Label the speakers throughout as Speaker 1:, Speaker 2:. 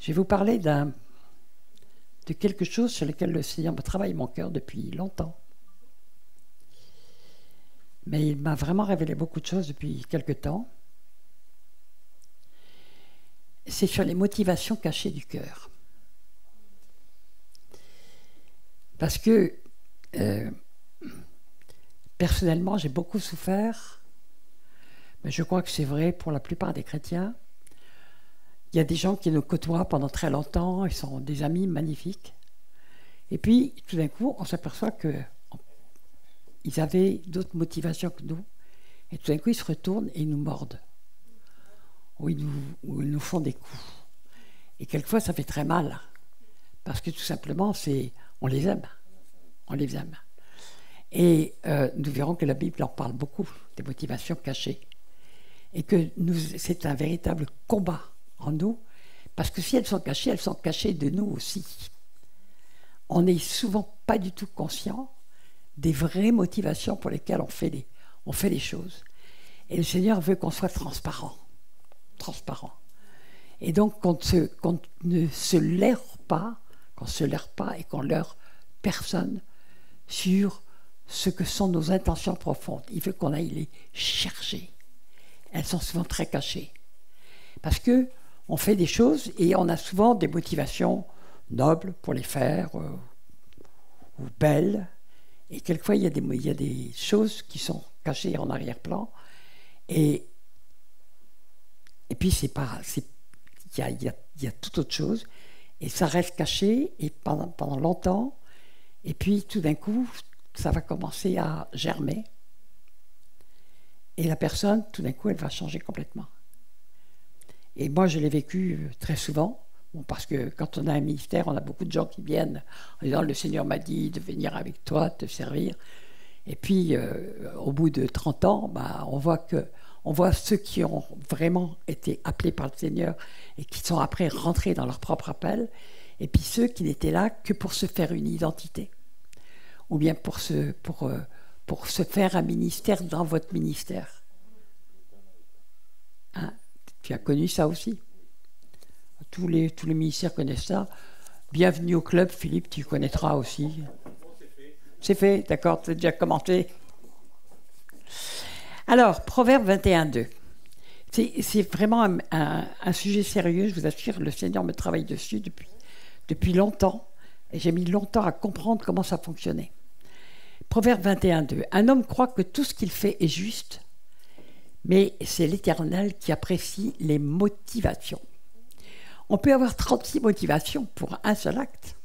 Speaker 1: Je vais vous parler de quelque chose sur lequel le Seigneur me travaille mon cœur depuis longtemps. Mais il m'a vraiment révélé beaucoup de choses depuis quelque temps. C'est sur les motivations cachées du cœur. Parce que, personnellement, j'ai beaucoup souffert, mais je crois que c'est vrai pour la plupart des chrétiens. Il y a des gens qui nous côtoient pendant très longtemps, ils sont des amis magnifiques. Et puis, tout d'un coup, on s'aperçoit qu'ils avaient d'autres motivations que nous. Et tout d'un coup, ils se retournent et ils nous mordent. Ou ils nous font des coups. Et quelquefois, ça fait très mal. Parce que tout simplement, on les aime. On les aime. Et nous verrons que la Bible en parle beaucoup, des motivations cachées. Et que c'est un véritable combat en nous, parce que si elles sont cachées de nous aussi. On n'est souvent pas du tout conscient des vraies motivations pour lesquelles on fait les choses. Et le Seigneur veut qu'on soit transparent. Et donc qu'on ne se leurre pas, et qu'on leurre personne sur ce que sont nos intentions profondes. Il veut qu'on aille les chercher. Elles sont souvent très cachées. Parce que on fait des choses et on a souvent des motivations nobles pour les faire, ou belles. Et quelquefois, il y a des choses qui sont cachées en arrière-plan. Et puis, il y a toute autre chose. Et ça reste caché et pendant longtemps. Et puis, tout d'un coup, ça va commencer à germer. Et la personne, tout d'un coup, elle va changer complètement. Et moi, je l'ai vécu très souvent, parce que quand on a un ministère, on a beaucoup de gens qui viennent en disant « Le Seigneur m'a dit de venir avec toi, te servir ». Et puis, au bout de 30 ans, on voit ceux qui ont vraiment été appelés par le Seigneur et qui sont après rentrés dans leur propre appel, et puis ceux qui n'étaient là que pour se faire une identité, ou bien pour se faire un ministère dans votre ministère. Hein? Tu as connu ça aussi. Tous les ministères connaissent ça. Bienvenue au club, Philippe, tu connaîtras aussi. C'est fait, d'accord, c'est déjà commenté. Alors, Proverbe 21:2. C'est vraiment un sujet sérieux, je vous assure, le Seigneur me travaille dessus depuis longtemps, et j'ai mis longtemps à comprendre comment ça fonctionnait. Proverbe 21:2. Un homme croit que tout ce qu'il fait est juste, mais c'est l'Éternel qui apprécie les motivations. On peut avoir 36 motivations pour un seul acte.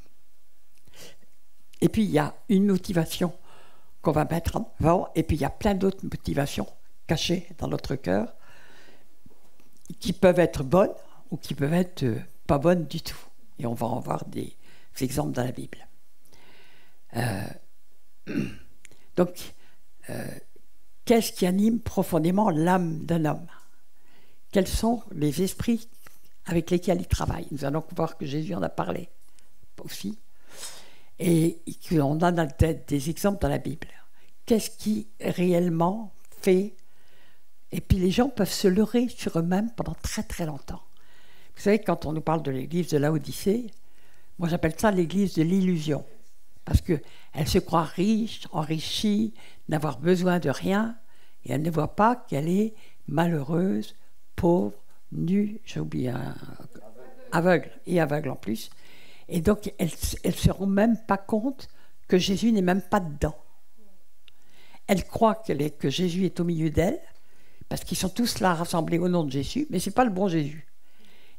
Speaker 1: Et puis, il y a une motivation qu'on va mettre en avant, et puis il y a plein d'autres motivations cachées dans notre cœur qui peuvent être bonnes ou qui peuvent être pas bonnes du tout. Et on va en voir des exemples dans la Bible. Donc, qu'est-ce qui anime profondément l'âme d'un homme? Quels sont les esprits avec lesquels il travaille? Nous allons voir que Jésus en a parlé aussi. Et qu'on a des exemples dans la Bible. Qu'est-ce qui réellement fait? Et puis les gens peuvent se leurrer sur eux-mêmes pendant très très longtemps. Vous savez, quand on nous parle de l'église de Laodicée, moi j'appelle ça l'église de l'illusion. Parce qu'elle se croit riche, enrichie, n'avoir besoin de rien, et elle ne voit pas qu'elle est malheureuse, pauvre, nue, j'ai oublié, aveugle en plus. Et donc, elles ne se rendent même pas compte que Jésus n'est même pas dedans. Elles croient que Jésus est au milieu d'elles, parce qu'ils sont tous là rassemblés au nom de Jésus, mais ce n'est pas le bon Jésus.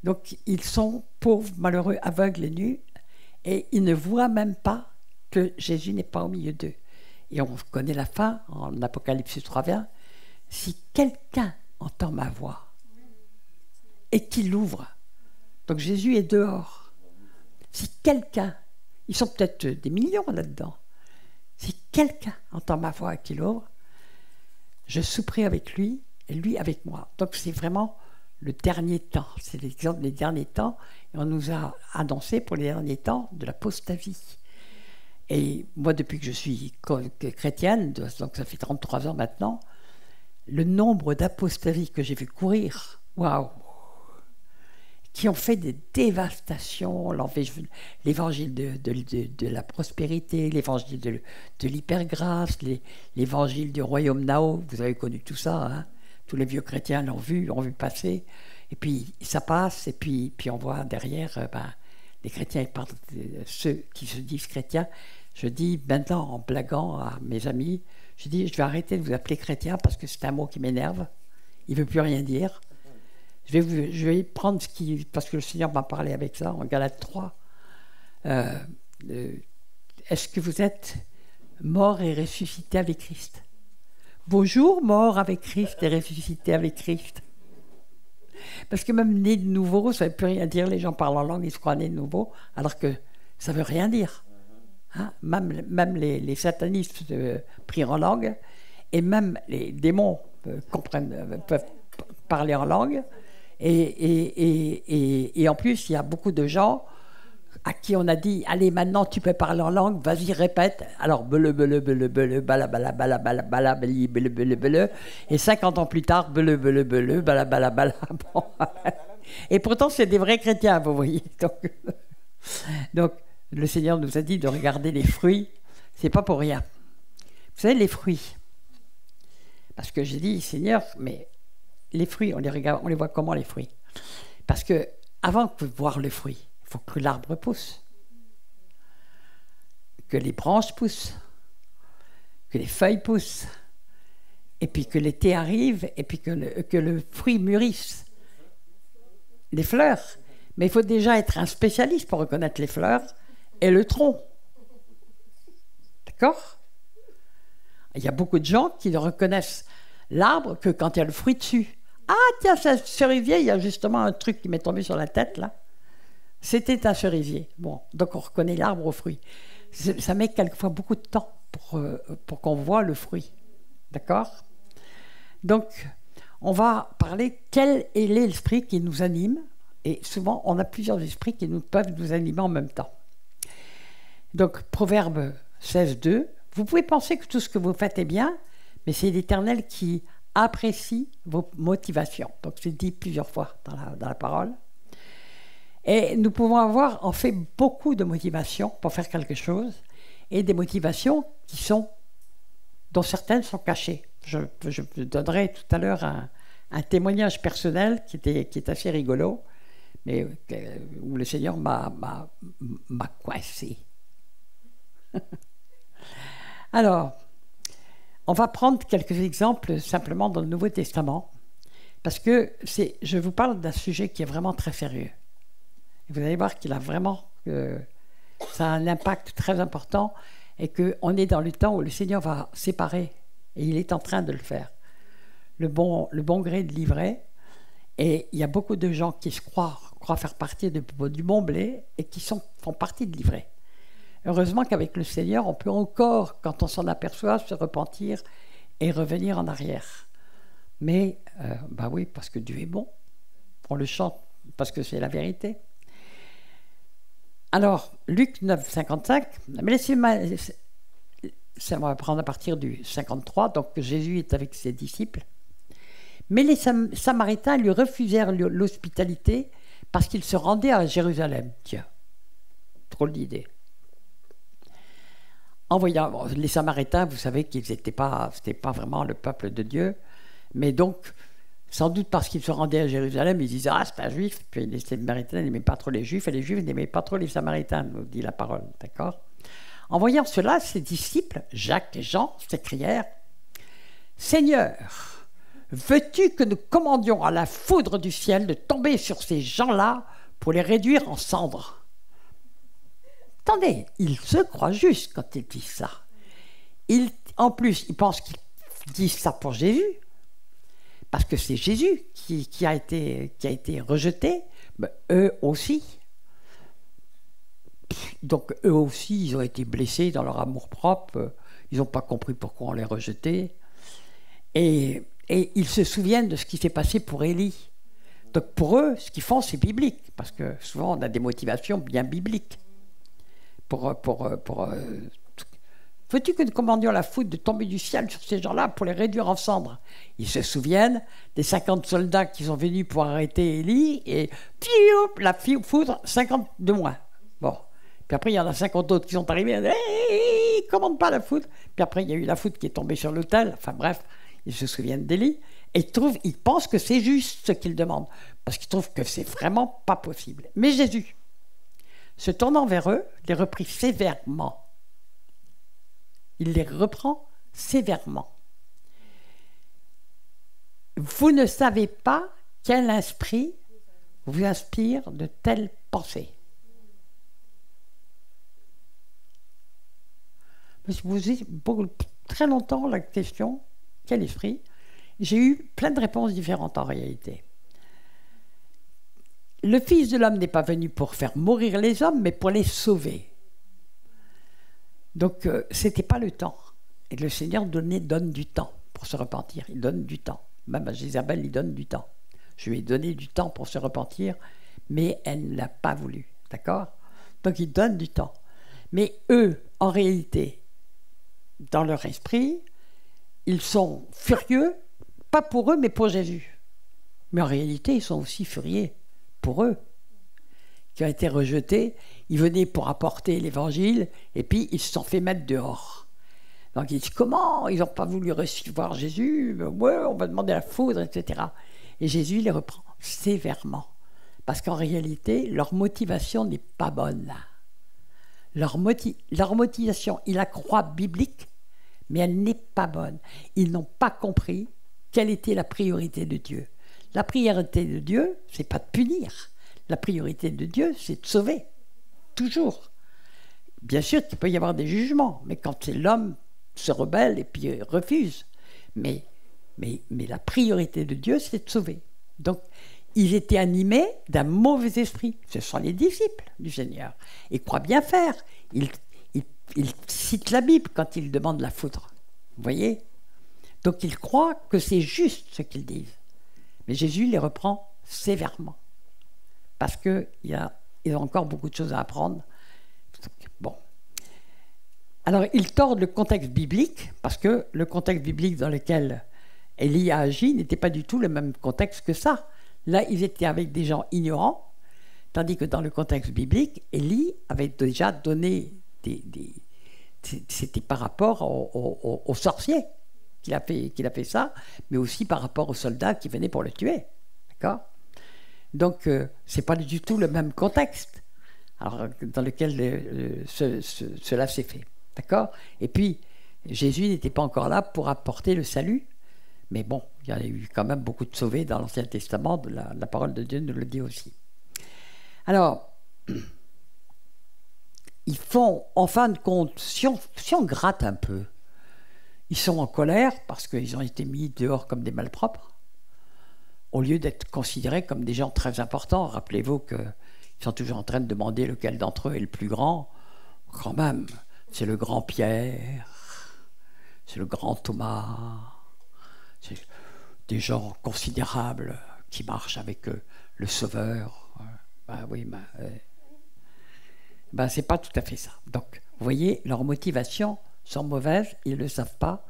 Speaker 1: Donc, ils sont pauvres, malheureux, aveugles et nus, et ils ne voient même pas que Jésus n'est pas au milieu d'eux. Et on connaît la fin, en Apocalypse 3:20, « Si quelqu'un entend ma voix et qu'il l'ouvre », donc Jésus est dehors. Si quelqu'un, ils sont peut-être des millions là-dedans, si quelqu'un entend ma voix et qu'il ouvre, je souperai avec lui et lui avec moi. Donc c'est vraiment le dernier temps, c'est l'exemple des derniers temps, et on nous a annoncé pour les derniers temps de l'apostasie. Et moi, depuis que je suis chrétienne, donc ça fait 33 ans maintenant, le nombre d'apostasies que j'ai vu courir, waouh, qui ont fait des dévastations, l'évangile de la prospérité, l'évangile de l'hypergrâce, l'évangile du royaume Nao, vous avez connu tout ça, hein? Tous les vieux chrétiens l'ont vu passer, et puis ça passe, et puis on voit derrière, les chrétiens, ils parlent de ceux qui se disent chrétiens. Je dis maintenant, en blaguant à mes amis, je dis, je vais arrêter de vous appeler chrétien parce que c'est un mot qui m'énerve, il ne veut plus rien dire. Je vais prendre parce que le Seigneur m'a parlé avec ça, en Galates 3. Est-ce que vous êtes mort et ressuscité avec Christ? Bonjour, mort avec Christ et ressuscité avec Christ. Parce que même né de nouveau, ça ne veut plus rien dire. Les gens parlent en langue, ils se croient nés de nouveau, alors que ça ne veut rien dire. Hein? Même les satanistes prient en langue, et même les démons peuvent parler en langue. Et en plus, il y a beaucoup de gens à qui on a dit « Allez, maintenant, tu peux parler en langue, vas-y, répète. » Alors, bele, bele, bele, bele, bala, bala, bala, bala, bala, beli, bele, bele, bele. Et 50 ans plus tard, bele, bele, bele, bala, bala, bala. Bon. Et pourtant, c'est des vrais chrétiens, vous voyez. Donc, le Seigneur nous a dit de regarder les fruits. C'est pas pour rien. Vous savez, les fruits. Parce que j'ai dit, Seigneur, mais les fruits, on les regarde, on les voit comment, les fruits? Parce que avant de voir le fruit, il faut que l'arbre pousse, que les branches poussent, que les feuilles poussent, et puis que l'été arrive, et puis que le fruit mûrisse. Les fleurs. Mais il faut déjà être un spécialiste pour reconnaître les fleurs et le tronc. D'accord? Il y a beaucoup de gens qui ne reconnaissent l'arbre que quand il y a le fruit dessus. Ah tiens, c'est un cerisier, il y a justement un truc qui m'est tombé sur la tête là. C'était un cerisier. Bon, donc on reconnaît l'arbre au fruit. Ça met quelquefois beaucoup de temps pour qu'on voit le fruit. D'accord? Donc, on va parler quel est l'esprit qui nous anime. Et souvent, on a plusieurs esprits qui peuvent nous animer en même temps. Donc, Proverbe 16, 2. Vous pouvez penser que tout ce que vous faites est bien, mais c'est l'Éternel qui apprécie vos motivations. Donc, c'est dit plusieurs fois dans la parole. Et nous pouvons avoir en fait beaucoup de motivations pour faire quelque chose, et des motivations dont certaines sont cachées. Je donnerai tout à l'heure un témoignage personnel qui est assez rigolo, mais où le Seigneur m'a coincé. Alors, on va prendre quelques exemples simplement dans le Nouveau Testament, parce que je vous parle d'un sujet qui est vraiment très sérieux. Vous allez voir qu'il a vraiment, ça a un impact très important, et qu'on est dans le temps où le Seigneur va séparer, et il est en train de le faire, le bon gré de l'ivraie. Et il y a beaucoup de gens qui se croient faire partie du bon blé et qui font partie de l'ivraie. Heureusement qu'avec le Seigneur, on peut encore, quand on s'en aperçoit, se repentir et revenir en arrière. Mais, oui, parce que Dieu est bon. On le chante parce que c'est la vérité. Alors, Luc 9, 55, mais laissez-moi, ça va prendre à partir du 53, donc Jésus est avec ses disciples. Mais les Samaritains lui refusèrent l'hospitalité parce qu'ils se rendaient à Jérusalem. Tiens, drôle d'idée. En voyant les Samaritains, vous savez qu'ils c'était pas vraiment le peuple de Dieu, mais donc, sans doute parce qu'ils se rendaient à Jérusalem, ils disaient « Ah, c'est un juif », puis les Samaritains n'aimaient pas trop les Juifs, et les Juifs n'aimaient pas trop les Samaritains, nous dit la parole, d'accord? En voyant cela, ses disciples, Jacques et Jean, s'écrièrent « Seigneur, veux-tu que nous commandions à la foudre du ciel de tomber sur ces gens-là pour les réduire en cendres ?» Attendez, ils se croient justes quand ils disent ça. En plus, ils pensent qu'ils disent ça pour Jésus, parce que c'est Jésus qui a été rejeté, mais eux aussi. Donc eux aussi, ils ont été blessés dans leur amour-propre, ils n'ont pas compris pourquoi on les rejetait. Et ils se souviennent de ce qui s'est passé pour Élie. Donc pour eux, ce qu'ils font, c'est biblique, parce que souvent on a des motivations bien bibliques pour Veux-tu que nous commandions la foudre de tomber du ciel sur ces gens-là pour les réduire en cendres? Ils se souviennent des 50 soldats qui sont venus pour arrêter Élie, et la foudre, 50 de moins. Bon. Puis après, il y en a 50 autres qui sont arrivés, hey, commande pas la foudre. Puis après, il y a eu la foudre qui est tombée sur l'autel. Enfin bref, ils se souviennent d'Élie. Et ils pensent que c'est juste ce qu'ils demandent, parce qu'ils trouvent que c'est vraiment pas possible. Mais Jésus, se tournant vers eux, les reprit sévèrement. Il les reprend sévèrement. Vous ne savez pas quel esprit vous inspire de telles pensées. Je me suis posé très longtemps la question, quel esprit? J'ai eu plein de réponses différentes en réalité. Le Fils de l'homme n'est pas venu pour faire mourir les hommes, mais pour les sauver. Donc, ce n'était pas le temps. Et le Seigneur donne du temps pour se repentir. Il donne du temps. Même à Jézabel, il donne du temps. Je lui ai donné du temps pour se repentir, mais elle ne l'a pas voulu. D'accord? Donc, il donne du temps. Mais eux, en réalité, dans leur esprit, ils sont furieux, pas pour eux, mais pour Jésus. Mais en réalité, ils sont aussi furieux pour eux, qui ont été rejetés. Ils venaient pour apporter l'évangile, et puis ils se sont fait mettre dehors. Donc ils disent, comment? Ils n'ont pas voulu recevoir Jésus? Ouais, on va demander la foudre, etc. Et Jésus les reprend sévèrement. Parce qu'en réalité, leur motivation n'est pas bonne. Leur motivation, ils la croient biblique, mais elle n'est pas bonne. Ils n'ont pas compris quelle était la priorité de Dieu. La priorité de Dieu, c'est pas de punir. La priorité de Dieu, c'est de sauver. Toujours. Bien sûr qu'il peut y avoir des jugements, mais quand c'est l'homme se rebelle et puis refuse. Mais la priorité de Dieu, c'est de sauver. Donc, ils étaient animés d'un mauvais esprit. Ce sont les disciples du Seigneur. Ils croient bien faire. Ils citent la Bible quand ils demandent la foudre. Vous voyez? Donc, ils croient que c'est juste ce qu'ils disent. Mais Jésus les reprend sévèrement. Parce qu'ils ont encore beaucoup de choses à apprendre. Bon. Alors, ils tordent le contexte biblique, parce que le contexte biblique dans lequel Élie a agi n'était pas du tout le même contexte que ça. Là, ils étaient avec des gens ignorants, tandis que dans le contexte biblique, Élie avait déjà donné c'était par rapport aux sorciers qu'il a fait ça, mais aussi par rapport aux soldats qui venaient pour le tuer. D'accord? Donc, ce n'est pas du tout le même contexte dans lequel cela s'est fait. D'accord? Et puis, Jésus n'était pas encore là pour apporter le salut, mais bon, il y a eu quand même beaucoup de sauvés dans l'Ancien Testament, la parole de Dieu nous le dit aussi. Alors, ils font, en fin de compte, si on gratte un peu, ils sont en colère parce qu'ils ont été mis dehors comme des malpropres, au lieu d'être considérés comme des gens très importants. Rappelez-vous qu'ils sont toujours en train de demander lequel d'entre eux est le plus grand. Quand même, c'est le grand Pierre, c'est le grand Thomas, c'est des gens considérables qui marchent avec le Sauveur. C'est pas tout à fait ça. Donc, vous voyez, leurs motivations sont mauvaises, ils ne le savent pas,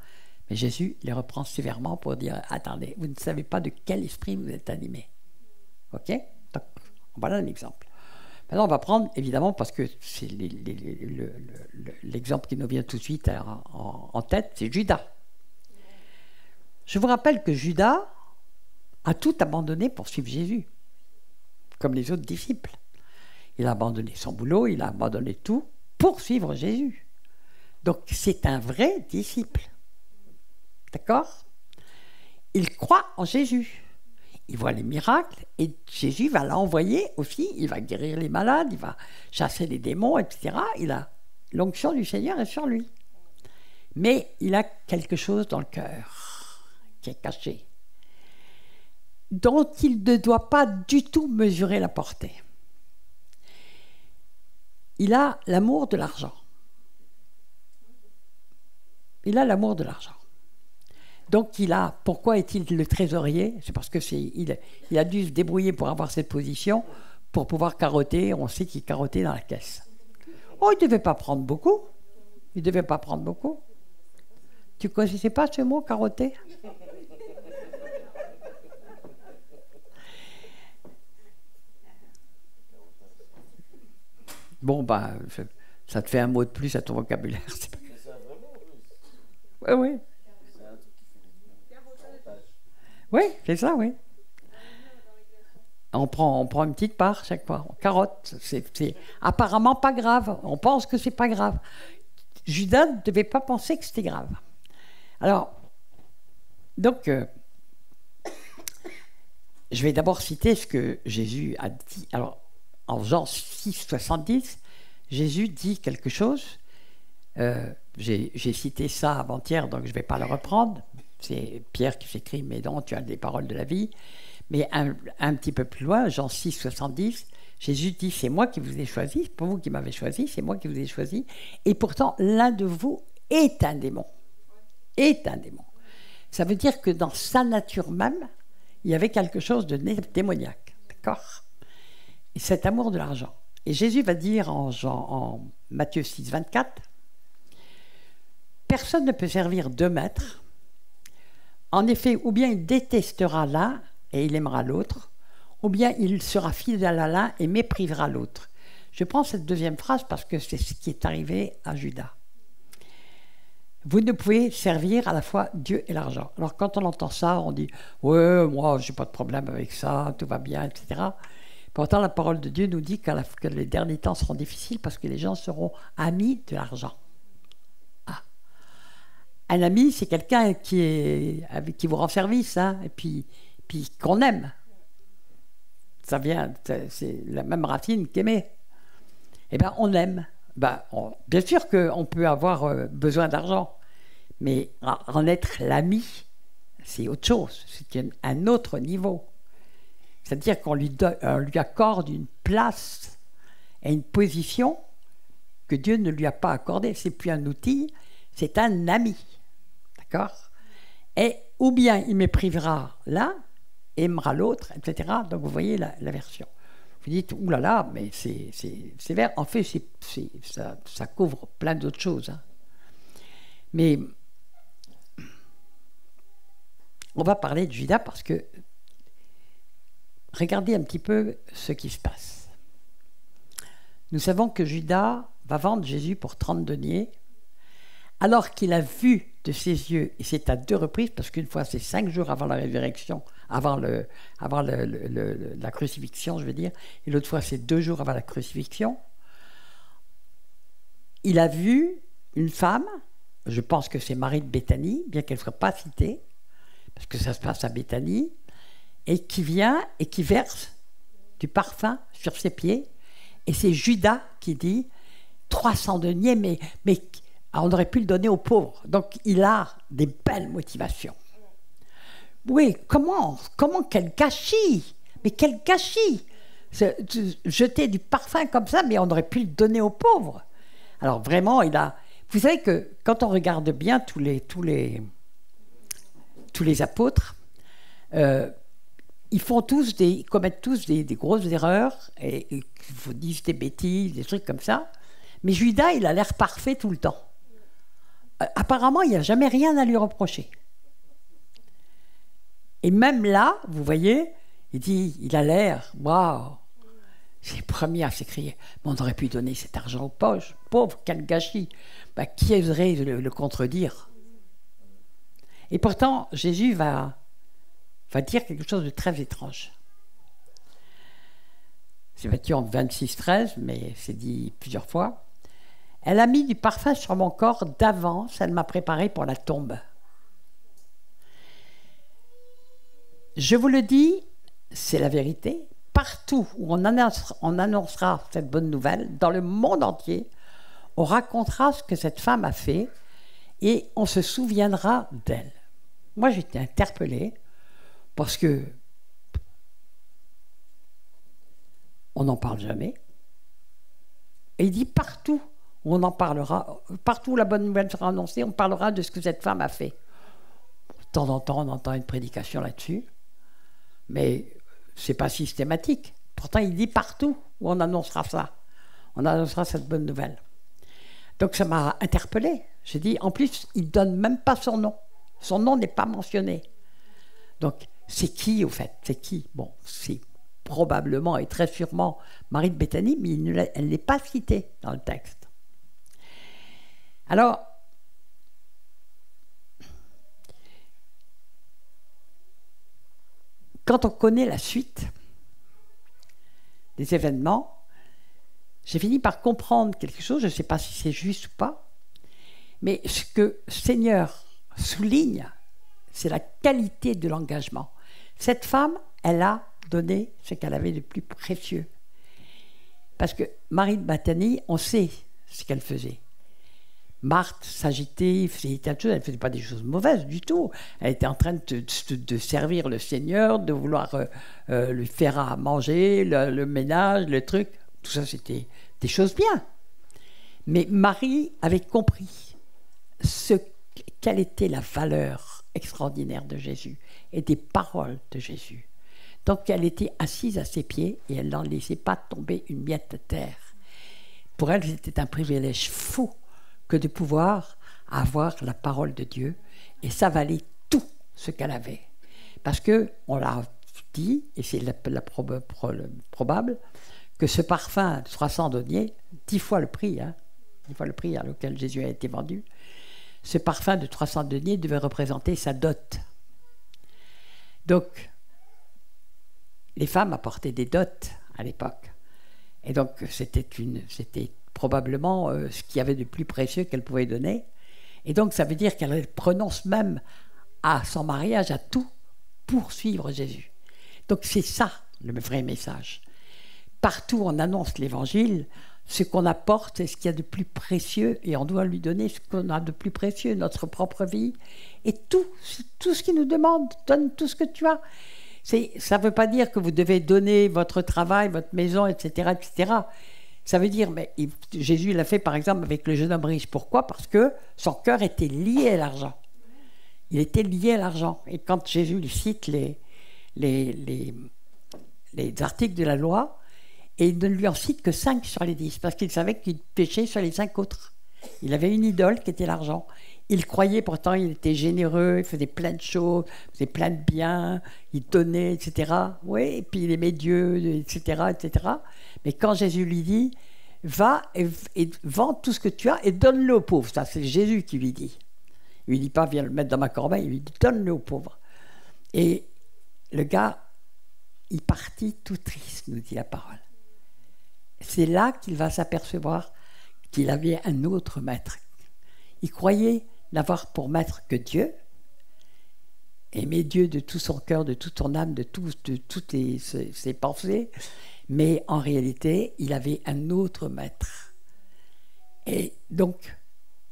Speaker 1: mais Jésus les reprend sévèrement pour dire, attendez, vous ne savez pas de quel esprit vous êtes animés. Ok? Donc, voilà un exemple. Maintenant, on va prendre, évidemment, parce que c'est l'exemple qui nous vient tout de suite en tête, c'est Judas. Je vous rappelle que Judas a tout abandonné pour suivre Jésus, comme les autres disciples. Il a abandonné son boulot, il a abandonné tout pour suivre Jésus. Donc, c'est un vrai disciple. D'accord? Il croit en Jésus. Il voit les miracles et Jésus va l'envoyer aussi. Il va guérir les malades, il va chasser les démons, etc. L'onction du Seigneur est sur lui. Mais il a quelque chose dans le cœur qui est caché, dont il ne doit pas du tout mesurer la portée. Il a l'amour de l'argent. Il a l'amour de l'argent. Donc pourquoi est-il le trésorier? C'est parce que il a dû se débrouiller pour avoir cette position, pour pouvoir carotter. On sait qu'il carottait dans la caisse. Oh, il ne devait pas prendre beaucoup. Il ne devait pas prendre beaucoup. Tu ne connaissais pas ce mot, carotter? Bon, ben, ça te fait un mot de plus à ton vocabulaire. Oui, oui. Oui, c'est ça, oui. On prend une petite part chaque fois. On carotte. C'est apparemment pas grave. On pense que c'est pas grave. Judas ne devait pas penser que c'était grave. Alors, donc, je vais d'abord citer ce que Jésus a dit. Alors, en Jean 6, 70, Jésus dit quelque chose. J'ai cité ça avant-hier, donc je ne vais pas le reprendre. C'est Pierre qui s'écrit, mais non, tu as des paroles de la vie. Mais un petit peu plus loin, Jean 6, 70, Jésus dit, c'est moi qui vous ai choisi, c'est pas vous qui m'avez choisi, c'est moi qui vous ai choisi. Et pourtant, l'un de vous est un démon. Est un démon. Ça veut dire que dans sa nature même, il y avait quelque chose de démoniaque. D'accord? Et cet amour de l'argent. Et Jésus va dire en Matthieu 6, 24, personne ne peut servir deux maîtres. En effet, ou bien il détestera l'un et il aimera l'autre, ou bien il sera fidèle à l'un et méprisera l'autre. Je prends cette deuxième phrase parce que c'est ce qui est arrivé à Judas. Vous ne pouvez servir à la fois Dieu et l'argent. Alors quand on entend ça, on dit « Ouais, moi, je n'ai pas de problème avec ça, tout va bien, etc. » Pourtant, la parole de Dieu nous dit que les derniers temps seront difficiles parce que les gens seront amis de l'argent. Un ami, c'est quelqu'un qui vous rend service, hein, et puis qu'on aime. Ça vient, c'est la même racine qu'aimer. Eh bien, on aime. Bien sûr qu'on peut avoir besoin d'argent, mais en être l'ami, c'est autre chose. C'est un autre niveau. C'est-à-dire qu'on lui accorde une place et une position que Dieu ne lui a pas accordée. C'est plus un outil, c'est un ami. D'accord? Et ou bien il méprisera l'un, aimera l'autre, etc. Donc vous voyez la version. Vous dites, oulala, mais c'est sévère. En fait, ça couvre plein d'autres choses. Hein. Mais on va parler de Judas parce que regardez un petit peu ce qui se passe. Nous savons que Judas va vendre Jésus pour 30 deniers, alors qu'il a vu de ses yeux, et c'est à 2 reprises, parce qu'une fois c'est 5 jours avant la résurrection, avant la crucifixion, je veux dire, et l'autre fois c'est 2 jours avant la crucifixion, il a vu une femme, je pense que c'est Marie de Béthanie, bien qu'elle ne soit pas citée, parce que ça se passe à Béthanie, et qui vient et qui verse du parfum sur ses pieds, et c'est Judas qui dit 300 deniers, mais on aurait pu le donner aux pauvres. Donc, il a des belles motivations. Oui, comment quel gâchis! Mais quel gâchis! Jeter du parfum comme ça, mais on aurait pu le donner aux pauvres. Alors, vraiment, vous savez que quand on regarde bien tous les apôtres, ils commettent tous des grosses erreurs, et ils vous disent des bêtises, des trucs comme ça. Mais Judas, il a l'air parfait tout le temps. Apparemment, il n'y a jamais rien à lui reprocher. Et même là, vous voyez, il a l'air, waouh, c'est le premier à s'écrier, mais on aurait pu donner cet argent aux pauvres, quel gâchis. Qui oserait le contredire? Et pourtant, Jésus va dire quelque chose de très étrange. C'est Matthieu 26, 13, mais c'est dit plusieurs fois. Elle a mis du parfum sur mon corps d'avance, elle m'a préparé pour la tombe. Je vous le dis, c'est la vérité, partout où on annoncera cette bonne nouvelle, dans le monde entier, on racontera ce que cette femme a fait et on se souviendra d'elle. Moi, j'ai été interpellée parce que on n'en parle jamais. Et il dit partout où on en parlera, partout où la bonne nouvelle sera annoncée, on parlera de ce que cette femme a fait. De temps en temps, on entend une prédication là-dessus, mais ce n'est pas systématique. Pourtant, il dit partout où on annoncera ça. On annoncera cette bonne nouvelle. Donc ça m'a interpellée. J'ai dit, en plus, il ne donne même pas son nom. Son nom n'est pas mentionné. Donc, c'est qui, au fait? C'est qui? Bon, c'est probablement et très sûrement Marie de Béthanie, mais elle n'est pas citée dans le texte. Alors, quand on connaît la suite des événements, j'ai fini par comprendre quelque chose, je ne sais pas si c'est juste ou pas, mais ce que Seigneur souligne, c'est la qualité de l'engagement. Cette femme, elle a donné ce qu'elle avait de plus précieux. Parce que Marie de Béthanie, on sait ce qu'elle faisait. Marthe s'agitait, faisait tas de choses, elle ne faisait pas des choses mauvaises du tout. Elle était en train de servir le Seigneur, de vouloir lui faire à manger, le ménage, le truc. Tout ça, c'était des choses bien. Mais Marie avait compris quelle était la valeur extraordinaire de Jésus et des paroles de Jésus. Donc elle était assise à ses pieds et elle n'en laissait pas tomber une miette de terre. Pour elle, c'était un privilège fou que de pouvoir avoir la parole de Dieu, et ça valait tout ce qu'elle avait. Parce qu'on l'a dit, et c'est probable, que ce parfum de 300 deniers, 10 fois le prix, 10 fois le prix à lequel Jésus a été vendu, ce parfum de 300 deniers devait représenter sa dot. Donc, les femmes apportaient des dots à l'époque. Et donc, c'était probablement ce qu'il y avait de plus précieux qu'elle pouvait donner. Et donc, ça veut dire qu'elle renonce même à son mariage, à tout, pour suivre Jésus. Donc, c'est ça, le vrai message. Partout, on annonce l'Évangile, ce qu'on apporte, c'est ce qu'il y a de plus précieux, et on doit lui donner ce qu'on a de plus précieux, notre propre vie. Et tout ce qu'il nous demande, donne tout ce que tu as. Ça ne veut pas dire que vous devez donner votre travail, votre maison, etc., etc. Ça veut dire, mais Jésus l'a fait par exemple avec le jeune homme riche. Pourquoi? Parce que son cœur était lié à l'argent. Il était lié à l'argent. Et quand Jésus lui cite les articles de la loi, et il ne lui en cite que 5 sur les 10, parce qu'il savait qu'il péchait sur les 5 autres. Il avait une idole qui était l'argent. Il croyait, pourtant, il était généreux, il faisait plein de choses, il faisait plein de biens, il donnait, etc. Oui, et puis il aimait Dieu, etc., etc. Mais quand Jésus lui dit, va et vends tout ce que tu as et donne-le aux pauvres. Ça, c'est Jésus qui lui dit. Il lui dit pas, viens le mettre dans ma corbeille, il lui dit, donne-le aux pauvres. Et le gars, il partit tout triste, nous dit la parole. C'est là qu'il va s'apercevoir qu'il avait un autre maître. Il croyait n'avoir pour maître que Dieu, aimer Dieu de tout son cœur, de toute son âme, de toutes ses pensées, mais en réalité, il avait un autre maître. Et donc,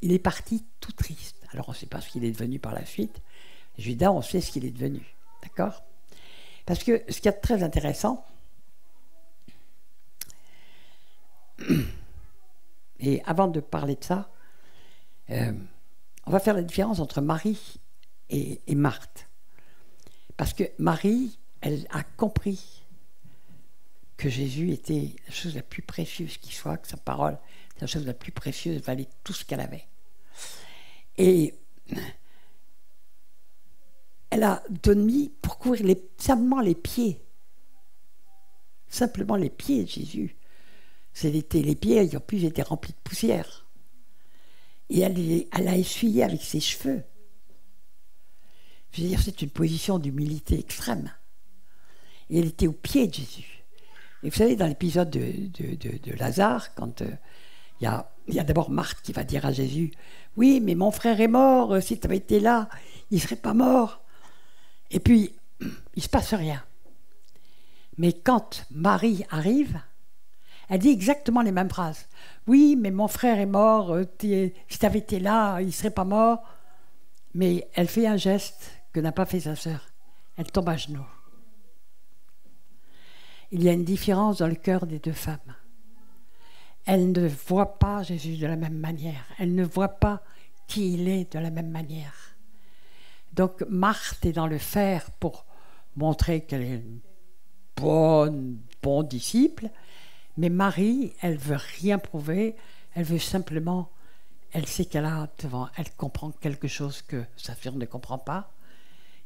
Speaker 1: il est parti tout triste. Alors, on ne sait pas ce qu'il est devenu par la suite. Judas, on sait ce qu'il est devenu. D'accord? Parce que ce qui est très intéressant, et avant de parler de ça, on va faire la différence entre Marie et Marthe. Parce que Marie, elle a compris que Jésus était la chose la plus précieuse qui soit, que sa parole était la chose la plus précieuse, valait tout ce qu'elle avait. Et elle a donné pour couvrir simplement les pieds. Simplement les pieds de Jésus. Les pieds, en plus, étaient remplis de poussière. Et elle a essuyé avec ses cheveux. Je veux dire, c'est une position d'humilité extrême. Et elle était au pied de Jésus. Et vous savez, dans l'épisode de Lazare, quand il y a d'abord Marthe qui va dire à Jésus, « Oui, mais mon frère est mort, si tu avais été là, il ne serait pas mort. » Et puis, il ne se passe rien. Mais quand Marie arrive, elle dit exactement les mêmes phrases. « Oui, mais mon frère est mort, si tu avais été là, il ne serait pas mort. » Mais elle fait un geste que n'a pas fait sa sœur. Elle tombe à genoux. Il y a une différence dans le cœur des deux femmes. Elles ne voient pas Jésus de la même manière. Elles ne voient pas qui il est de la même manière. Donc Marthe est dans le faire pour montrer qu'elle est une bon disciple, mais Marie, elle veut rien prouver, elle veut simplement elle sait qu'elle a devant, elle comprend quelque chose que sa sœur ne comprend pas,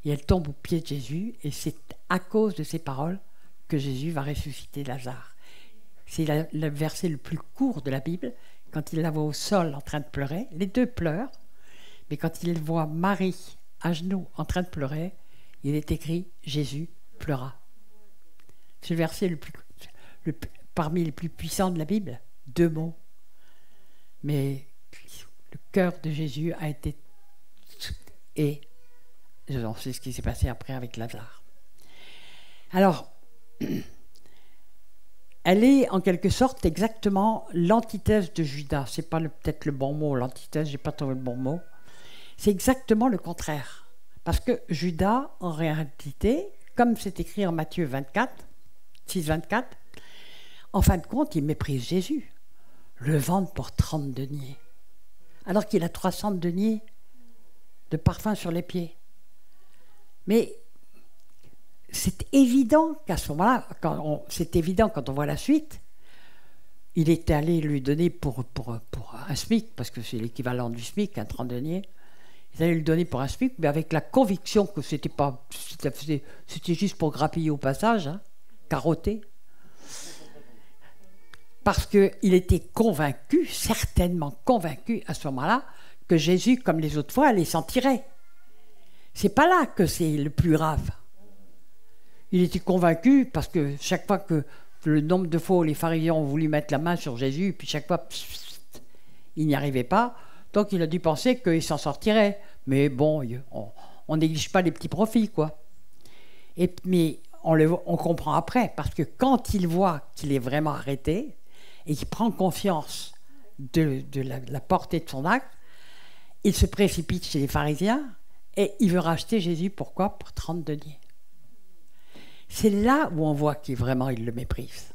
Speaker 1: et elle tombe aux pieds de Jésus, et c'est à cause de ces paroles que Jésus va ressusciter Lazare. C'est le verset le plus court de la Bible, quand il la voit au sol en train de pleurer, les deux pleurent, mais quand il voit Marie à genoux en train de pleurer, il est écrit « Jésus pleura ». C'est le verset parmi les plus puissants de la Bible, 2 mots. Mais le cœur de Jésus a été... Et on sait ce qui s'est passé après avec Lazare. Alors, elle est en quelque sorte exactement l'antithèse de Judas. C'est pas peut-être le bon mot, l'antithèse, j'ai pas trouvé le bon mot. C'est exactement le contraire. Parce que Judas, en réalité, comme c'est écrit en Matthieu 24, 6,24, en fin de compte, il méprise Jésus. Le vendre pour 30 deniers. Alors qu'il a 300 deniers de parfum sur les pieds. Mais c'est évident qu'à ce moment-là, c'est évident quand on voit la suite, il est allé lui donner pour un SMIC, parce que c'est l'équivalent du SMIC, un 30 deniers. Il allait lui donner pour un SMIC, mais avec la conviction que c'était juste pour grappiller au passage, hein, carotter. Parce qu'il était convaincu, certainement convaincu à ce moment-là, que Jésus, comme les autres fois, allait s'en tirer. C'est pas là que c'est le plus grave. Il était convaincu parce que chaque fois que le nombre de fois où les pharisiens ont voulu mettre la main sur Jésus, puis chaque fois, il n'y arrivait pas, donc il a dû penser qu'il s'en sortirait. Mais bon, on néglige pas les petits profits, quoi. Mais on comprend après, parce que quand il voit qu'il est vraiment arrêté, et qu'il prend confiance de la portée de son acte, il se précipite chez les pharisiens et il veut racheter Jésus. Pourquoi ? Pour 30 deniers. C'est là où on voit qu'il vraiment il le méprise.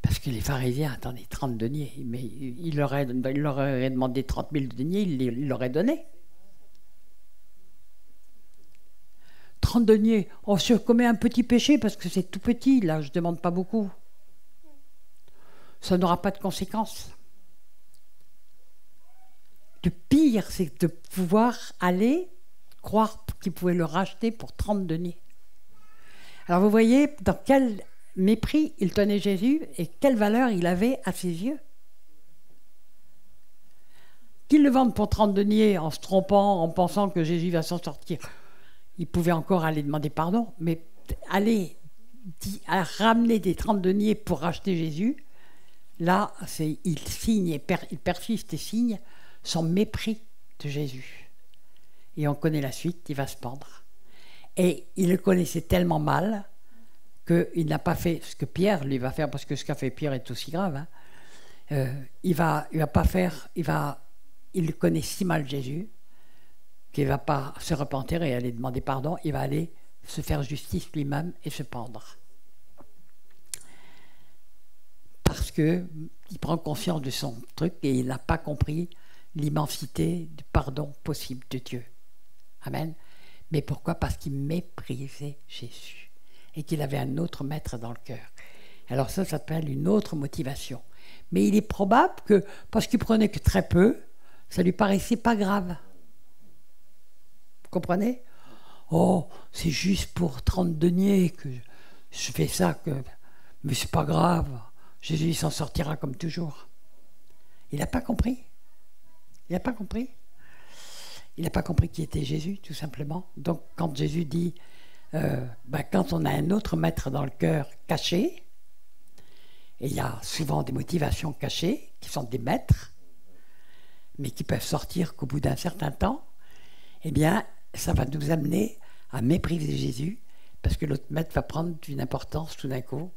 Speaker 1: Parce que les pharisiens, attendez, 30 deniers, mais il leur aurait demandé 30 000 deniers, il l'aurait donné. 30 deniers, oh, je commets un petit péché parce que c'est tout petit, là, je ne demande pas beaucoup. Ça n'aura pas de conséquences. Le pire, c'est de pouvoir aller croire qu'il pouvait le racheter pour 30 deniers. Alors vous voyez dans quel mépris il tenait Jésus et quelle valeur il avait à ses yeux. Qu'il le vende pour 30 deniers en se trompant, en pensant que Jésus va s'en sortir, il pouvait encore aller demander pardon, mais aller ramener des 30 deniers pour racheter Jésus, là, il persiste et signe son mépris de Jésus. Et on connaît la suite, il va se pendre. Et il le connaissait tellement mal qu'il n'a pas fait ce que Pierre lui va faire, parce que ce qu'a fait Pierre est aussi grave. Hein. Il le connaît si mal Jésus qu'il ne va pas se repentir et aller demander pardon, il va aller se faire justice lui-même et se pendre. Parce qu'il prend conscience de son truc et il n'a pas compris l'immensité du pardon possible de Dieu. Amen. Mais pourquoi ? Parce qu'il méprisait Jésus et qu'il avait un autre maître dans le cœur. Alors ça s'appelle une autre motivation. Mais il est probable que, parce qu'il prenait que très peu, ça lui paraissait pas grave. Vous comprenez ? Oh, c'est juste pour 30 deniers que je fais ça, mais c'est pas grave. Jésus il s'en sortira comme toujours. Il n'a pas compris. Il n'a pas compris. Il n'a pas compris qui était Jésus, tout simplement. Donc, quand Jésus dit, quand on a un autre maître dans le cœur caché, et il y a souvent des motivations cachées, qui sont des maîtres, mais qui peuvent sortir qu'au bout d'un certain temps, eh bien, ça va nous amener à mépriser Jésus, parce que l'autre maître va prendre une importance tout d'un coup,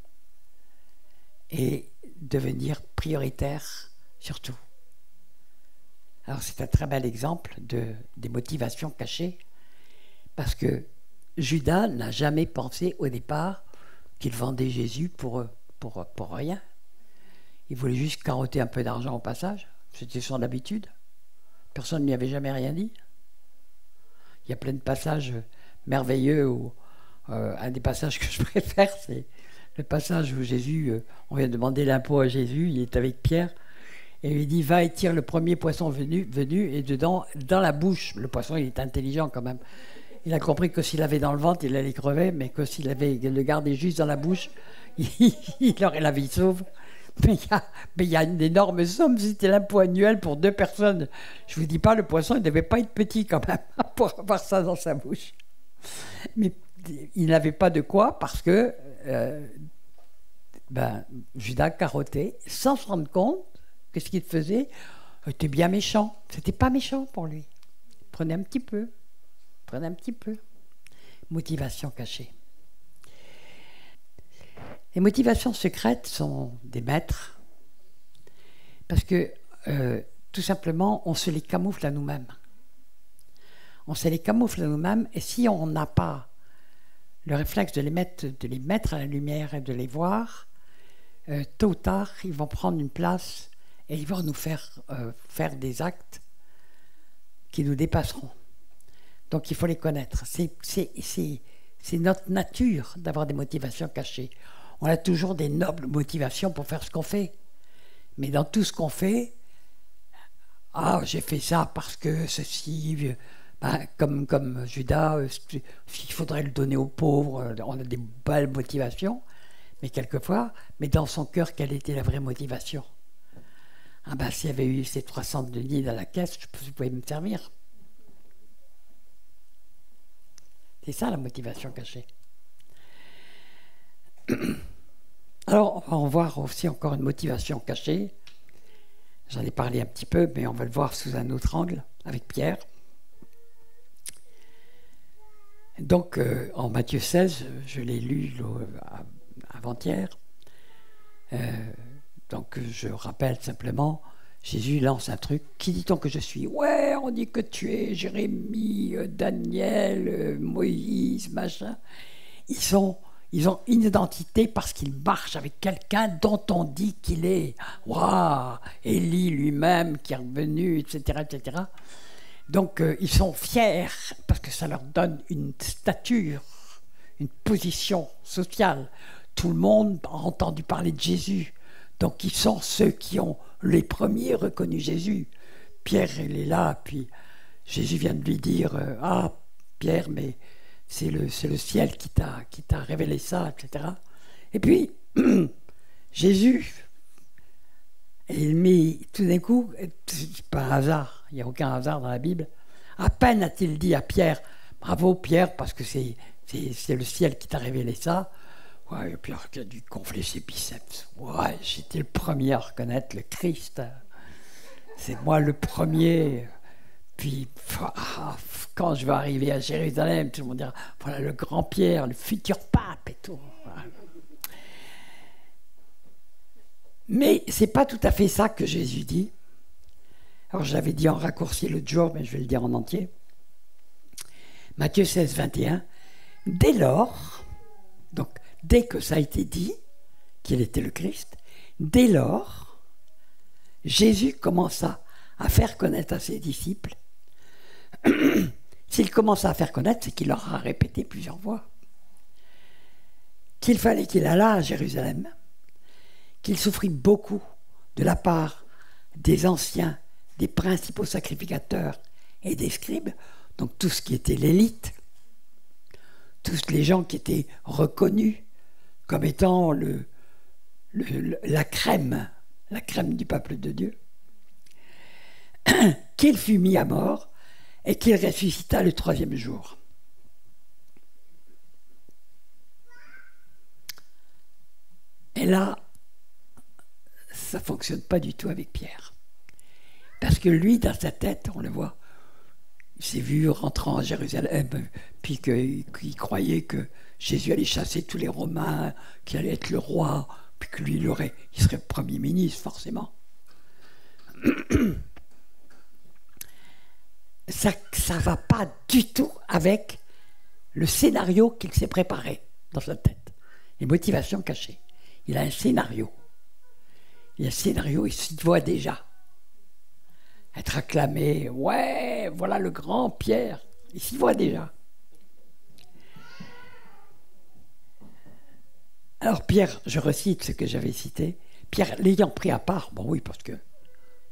Speaker 1: et devenir prioritaire sur tout. Alors c'est un très bel exemple des motivations cachées, parce que Judas n'a jamais pensé au départ qu'il vendait Jésus pour rien. Il voulait juste carotter un peu d'argent au passage, c'était son habitude. Personne ne lui avait jamais rien dit. Il y a plein de passages merveilleux où un des passages que je préfère, c'est le passage où Jésus, on vient demander l'impôt à Jésus, il est avec Pierre, Et il lui dit, va et tire le premier poisson venu, et dedans, dans la bouche, le poisson, il est intelligent quand même. Il a compris que s'il avait dans le ventre, il allait crever, mais que s'il avait le gardé juste dans la bouche, il aurait la vie sauve. Mais il y a une énorme somme, c'était l'impôt annuel pour 2 personnes. Je vous dis pas, le poisson, il ne devait pas être petit quand même, pour avoir ça dans sa bouche. Mais il n'avait pas de quoi, parce que Judas carottait, sans se rendre compte que ce qu'il faisait était bien méchant. C'était pas méchant pour lui. Prenez un petit peu. Prenez un petit peu. Motivation cachée. Les motivations secrètes sont des maîtres parce que tout simplement on se les camoufle à nous-mêmes. On se les camoufle à nous-mêmes et si on n'a pas le réflexe de les mettre à la lumière et de les voir, tôt ou tard ils vont prendre une place et ils vont nous faire faire des actes qui nous dépasseront. Donc il faut les connaître. C'est notre nature d'avoir des motivations cachées. On a toujours des nobles motivations pour faire ce qu'on fait. Mais dans tout ce qu'on fait, j'ai fait ça parce que ceci, comme Judas, il faudrait le donner aux pauvres. On a des belles motivations, mais quelquefois, mais dans son cœur, quelle était la vraie motivation? S'il y avait eu ces 300 deniers dans la caisse, je pouvais me servir. C'est ça la motivation cachée. Alors, on va voir aussi encore une motivation cachée. J'en ai parlé un petit peu, mais on va le voir sous un autre angle, avec Pierre. Donc, en Matthieu 16, je l'ai lu avant-hier. Donc, je rappelle simplement, Jésus lance un truc. Qui dit-on que je suis? Ouais, on dit que tu es Jérémie, Daniel, Moïse, machin. Ils ont une identité parce qu'ils marchent avec quelqu'un dont on dit qu'il est. Waouh, Élie lui-même qui est revenu, etc., etc. Donc, ils sont fiers parce que ça leur donne une stature, une position sociale. Tout le monde a entendu parler de Jésus. Donc, ils sont ceux qui ont les premiers reconnu Jésus. Pierre, il est là, puis Jésus vient de lui dire Pierre, mais c'est le ciel qui t'a révélé ça, etc. Et puis, Jésus, il met tout d'un coup, c'est pas un hasard, il n'y a aucun hasard dans la Bible, à peine a-t-il dit à Pierre, bravo Pierre, parce que c'est le ciel qui t'a révélé ça. Ouais, Pierre qui a dû gonfler ses biceps. Ouais, j'étais le premier à reconnaître le Christ. C'est moi le premier. Puis, quand je vais arriver à Jérusalem, tout le monde dira, voilà le grand Pierre, le futur pape et tout. Voilà. Mais c'est pas tout à fait ça que Jésus dit. Alors, je l'avais dit en raccourci l'autre jour, mais je vais le dire en entier. Matthieu 16, 21. Dès lors, donc, dès que ça a été dit qu'il était le Christ, dès lors, Jésus commença à faire connaître à ses disciples. S'il commença à faire connaître, c'est qu'il leur a répété plusieurs fois qu'il fallait qu'il allât à Jérusalem, qu'il souffrit beaucoup de la part des anciens, des principaux sacrificateurs et des scribes, donc tout ce qui était l'élite, tous les gens qui étaient reconnus comme étant la crème du peuple de Dieu, qu'il fut mis à mort et qu'il ressuscita le 3e jour. Et là, ça ne fonctionne pas du tout avec Pierre. Parce que lui, dans sa tête, on le voit, il s'est vu rentrant à Jérusalem, puis qu'il croyait que Jésus allait chasser tous les Romains, qu'il allait être le roi, puis que lui, il serait Premier ministre, forcément. Ça ne va pas du tout avec le scénario qu'il s'est préparé dans sa tête. Les motivations cachées. Il a un scénario. Il se voit déjà. Être acclamé, ouais, voilà le grand Pierre. Il s'y voit déjà. Alors Pierre, je recite ce que j'avais cité, Pierre l'ayant pris à part, bon oui, parce que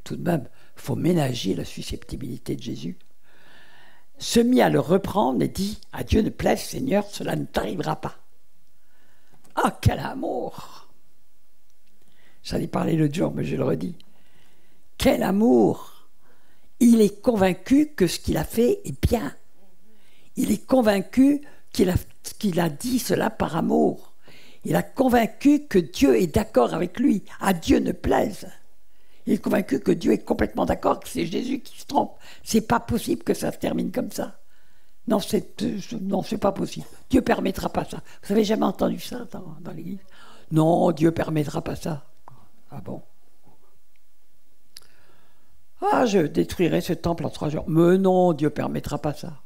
Speaker 1: tout de même, il faut ménager la susceptibilité de Jésus, se mit à le reprendre et dit « À Dieu ne plaise, Seigneur, cela ne t'arrivera pas. » Ah, quel amour! J'en ai parlé l'autre jour, mais je le redis. Quel amour! Il est convaincu que ce qu'il a fait est bien. Il est convaincu qu'il a dit cela par amour. Il a convaincu que Dieu est d'accord avec lui. À Dieu ne plaise. Il est convaincu que Dieu est complètement d'accord, que c'est Jésus qui se trompe. C'est pas possible que ça se termine comme ça. Non, c'est pas possible. Dieu permettra pas ça. Vous avez jamais entendu ça dans l'Église? Non, Dieu permettra pas ça. Ah bon? Ah, je détruirai ce temple en 3 jours. Mais non, Dieu permettra pas ça.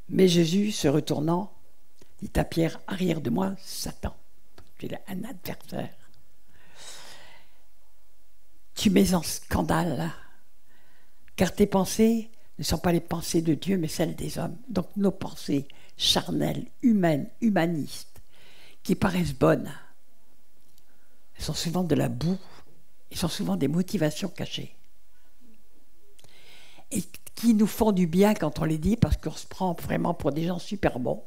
Speaker 1: Mais Jésus, se retournant, dit à Pierre, « Arrière de moi, Satan. » Tu es un adversaire. Tu mets en scandale, car tes pensées ne sont pas les pensées de Dieu, mais celles des hommes. Donc nos pensées charnelles, humaines, humanistes, qui paraissent bonnes, elles sont souvent de la boue, elles sont souvent des motivations cachées. Et qui nous font du bien quand on les dit, parce qu'on se prend vraiment pour des gens super bons.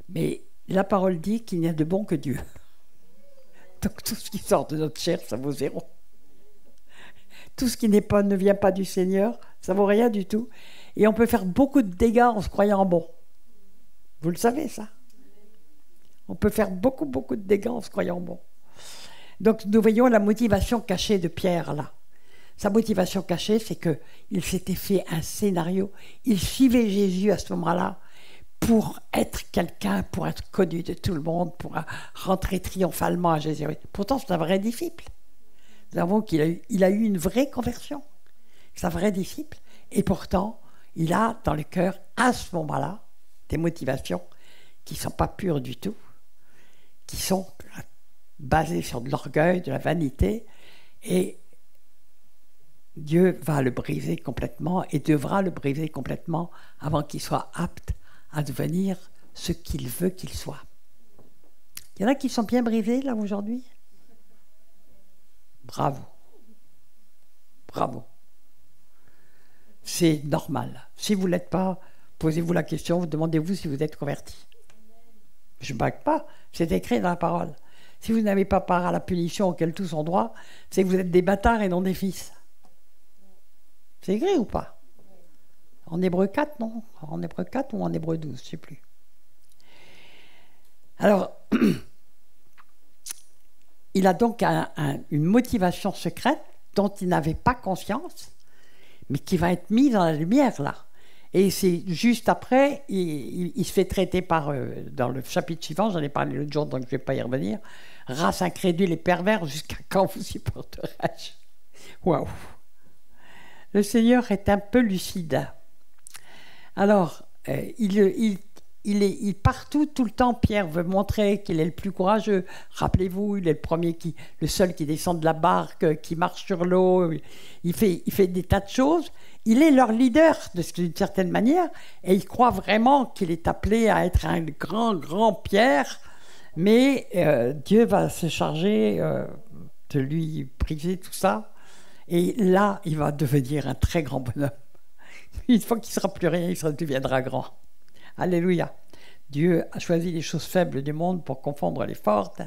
Speaker 1: Mais la parole dit qu'il n'y a de bon que Dieu. Donc tout ce qui sort de notre chair, ça vaut zéro. Tout ce qui ne vient pas du Seigneur, ça vaut rien du tout. Et on peut faire beaucoup de dégâts en se croyant bon. Vous le savez, ça? On peut faire beaucoup de dégâts en se croyant bon. Donc nous voyons la motivation cachée de Pierre, là. Sa motivation cachée, c'est qu'il s'était fait un scénario. Il suivait Jésus à ce moment-là pour être quelqu'un, pour être connu de tout le monde, pour rentrer triomphalement à Jésus. Pourtant, c'est un vrai disciple. Nous avons qu'il a eu une vraie conversion. C'est un vrai disciple. Et pourtant, il a dans le cœur, à ce moment-là, des motivations qui ne sont pas pures du tout, qui sont basées sur de l'orgueil, de la vanité, et Dieu va le briser complètement et devra le briser complètement avant qu'il soit apte à devenir ce qu'il veut qu'il soit. Il y en a qui sont bien brisés là aujourd'hui. Bravo. Bravo. C'est normal. Si vous ne l'êtes pas, posez-vous la question, demandez-vous si vous êtes converti. Je ne bague pas, c'est écrit dans la parole. Si vous n'avez pas part à la punition auquel tous ont droit, c'est que vous êtes des bâtards et non des fils. C'est écrit ou pas? En Hébreu 4, non? En Hébreu 4 ou en Hébreu 12, je ne sais plus. Alors, il a donc une motivation secrète dont il n'avait pas conscience, mais qui va être mise dans la lumière, là. Et c'est juste après, il se fait traiter par, dans le chapitre suivant, j'en ai parlé l'autre jour, donc je ne vais pas y revenir, race incrédule et pervers, jusqu'à quand vous supporterai-je? Waouh! Le Seigneur est un peu lucide. Alors, il est partout, tout le temps. Pierre veut montrer qu'il est le plus courageux. Rappelez-vous, il est le seul qui descend de la barque, qui marche sur l'eau. Il fait des tas de choses. Il est leur leader, d'une certaine manière, et il croit vraiment qu'il est appelé à être un grand Pierre. Mais Dieu va se charger de lui briser tout ça. Et là, il va devenir un très grand bonhomme. Une fois qu'il ne sera plus rien, il deviendra grand. Alléluia. Dieu a choisi les choses faibles du monde pour confondre les fortes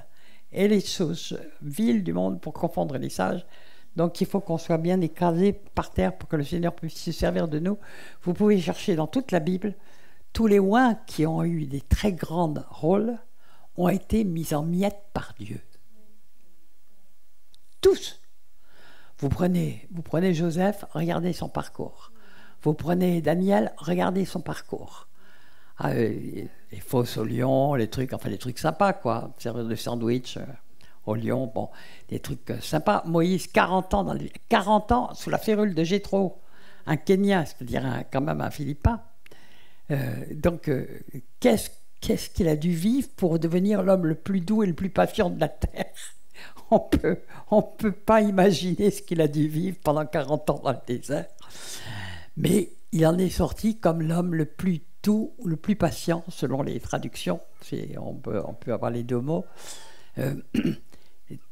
Speaker 1: et les choses viles du monde pour confondre les sages. Donc il faut qu'on soit bien écrasé par terre pour que le Seigneur puisse se servir de nous. Vous pouvez chercher dans toute la Bible, tous les oins qui ont eu des très grands rôles ont été mis en miettes par Dieu. Tous. Vous prenez Joseph, regardez son parcours. Vous prenez Daniel, regardez son parcours. Les fosses au lion, les trucs sympas, quoi. Servir de sandwich au lion, bon, des trucs sympas. Moïse, 40 ans sous la férule de Jéthro, un Kénien, c'est-à-dire quand même un Philippin. Donc, qu'est-ce qu'il a dû vivre pour devenir l'homme le plus doux et le plus patient de la terre? On peut pas imaginer ce qu'il a dû vivre pendant 40 ans dans le désert. Mais il en est sorti comme l'homme le plus tout, le plus patient, selon les traductions, on peut avoir les deux mots.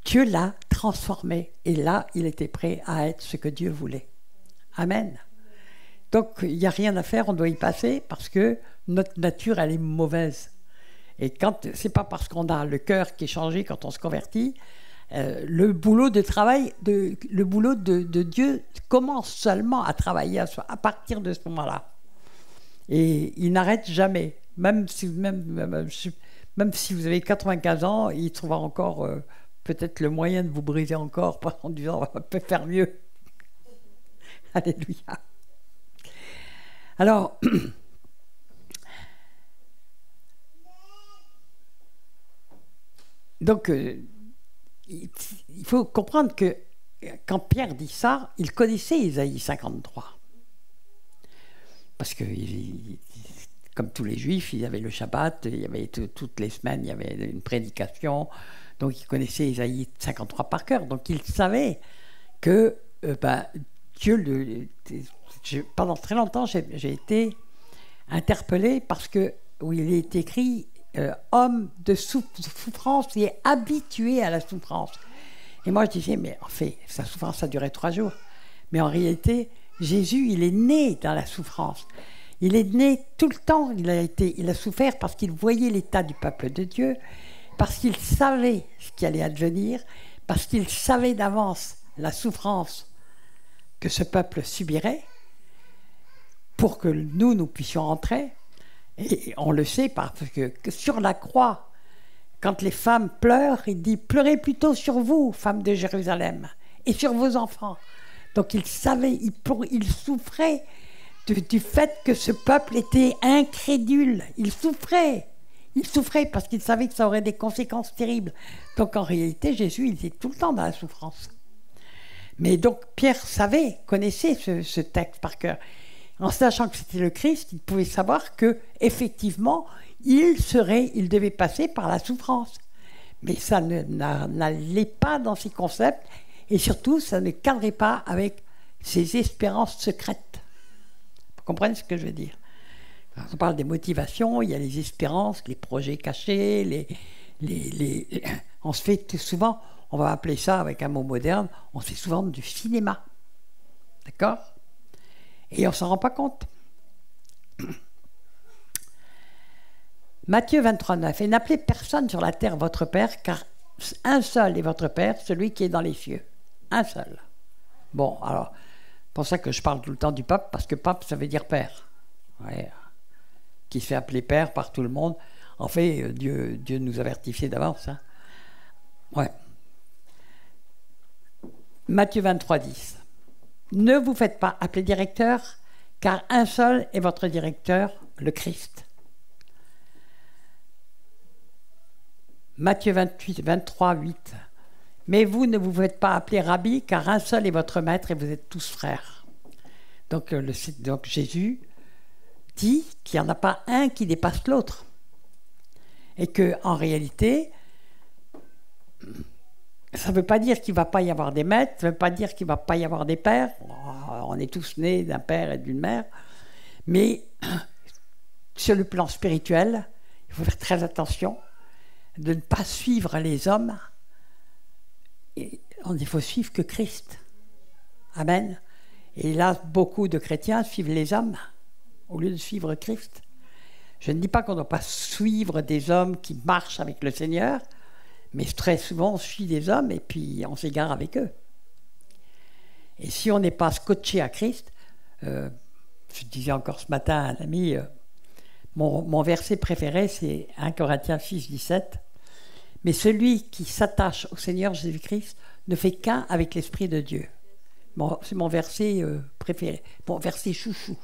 Speaker 1: Dieu l'a transformé, et là, il était prêt à être ce que Dieu voulait. Amen. Donc, il n'y a rien à faire, on doit y passer, parce que notre nature, elle est mauvaise. Et c'est pas parce qu'on a le cœur qui est changé quand on se convertit, le boulot de travail, le boulot de Dieu commence seulement à travailler à partir de ce moment-là. Et il n'arrête jamais. Même si vous avez 95 ans, il trouvera encore peut-être le moyen de vous briser encore en disant on peut faire mieux. Alléluia. Alors, donc, il faut comprendre que quand Pierre dit ça, il connaissait Isaïe 53. Parce que, comme tous les Juifs, il y avait le Shabbat, il y avait toutes les semaines, il y avait une prédication. Donc, il connaissait Isaïe 53 par cœur. Donc, il savait que Dieu, pendant très longtemps, j'ai été interpellé parce que, où il est écrit homme de souffrance et habitué à la souffrance. Et moi, je disais, mais en fait, sa souffrance a duré 3 jours. Mais en réalité, Jésus, il est né dans la souffrance. Il est né tout le temps. Il a souffert parce qu'il voyait l'état du peuple de Dieu, parce qu'il savait ce qui allait advenir, parce qu'il savait d'avance la souffrance que ce peuple subirait, pour que nous puissions entrer. Et on le sait parce que sur la croix, quand les femmes pleurent, il dit « Pleurez plutôt sur vous, femmes de Jérusalem, et sur vos enfants ». Donc il savait, il souffrait du fait que ce peuple était incrédule. Il souffrait parce qu'il savait que ça aurait des conséquences terribles. Donc en réalité, Jésus, il était tout le temps dans la souffrance. Mais donc Pierre connaissait ce texte par cœur. En sachant que c'était le Christ, il pouvait savoir que effectivement, il devait passer par la souffrance. Mais ça n'allait pas dans ses concepts, et surtout, ça ne cadrait pas avec ses espérances secrètes. Vous comprenez ce que je veux dire? Quand on parle des motivations, il y a les espérances, les projets cachés, on se fait souvent, on va appeler ça avec un mot moderne, on se fait souvent du cinéma. D'accord? Et on ne s'en rend pas compte. Matthieu 23,9. Et n'appelez personne sur la terre votre Père, car un seul est votre Père, celui qui est dans les cieux. Un seul. Bon, alors, c'est pour ça que je parle tout le temps du pape, parce que pape, ça veut dire Père. Ouais. Qui se fait appeler Père par tout le monde. En fait, Dieu nous avertissait d'avance. Hein. Ouais. Matthieu 23,10. Ne vous faites pas appeler directeur, car un seul est votre directeur, le Christ. Matthieu 23,8. Mais vous ne vous faites pas appeler rabbi, car un seul est votre maître et vous êtes tous frères. Donc Jésus dit qu'il n'y en a pas un qui dépasse l'autre. Et qu'en réalité, ça ne veut pas dire qu'il ne va pas y avoir des maîtres, ça ne veut pas dire qu'il ne va pas y avoir des pères. On est tous nés d'un père et d'une mère. Mais sur le plan spirituel, il faut faire très attention de ne pas suivre les hommes. Il faut suivre que Christ. Amen. Et là, beaucoup de chrétiens suivent les hommes au lieu de suivre Christ. Je ne dis pas qu'on ne doit pas suivre des hommes qui marchent avec le Seigneur, mais très souvent, on suit des hommes et puis on s'égare avec eux. Et si on n'est pas scotché à Christ, je disais encore ce matin à un ami, mon verset préféré, c'est 1 Corinthiens 6, 17. Mais celui qui s'attache au Seigneur Jésus-Christ ne fait qu'un avec l'Esprit de Dieu. C'est mon verset préféré, mon verset chouchou.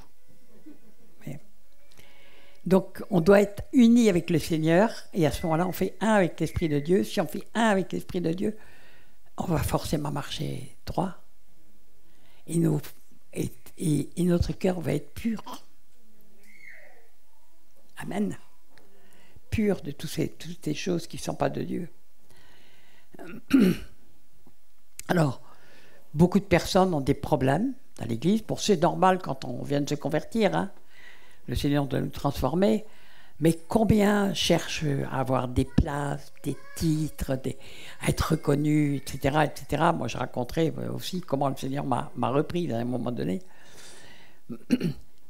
Speaker 1: Donc, on doit être unis avec le Seigneur, et à ce moment-là, on fait un avec l'Esprit de Dieu. Si on fait un avec l'Esprit de Dieu, on va forcément marcher droit. Et notre cœur va être pur. Amen. Pur de toutes ces choses qui ne sont pas de Dieu. Alors, beaucoup de personnes ont des problèmes dans l'Église. Pour c'est normal quand on vient de se convertir, hein. le Seigneur doit nous transformer, mais combien cherchent à avoir des places, des titres, à être reconnus, etc., etc. Moi, je raconterai aussi comment le Seigneur m'a repris à un moment donné.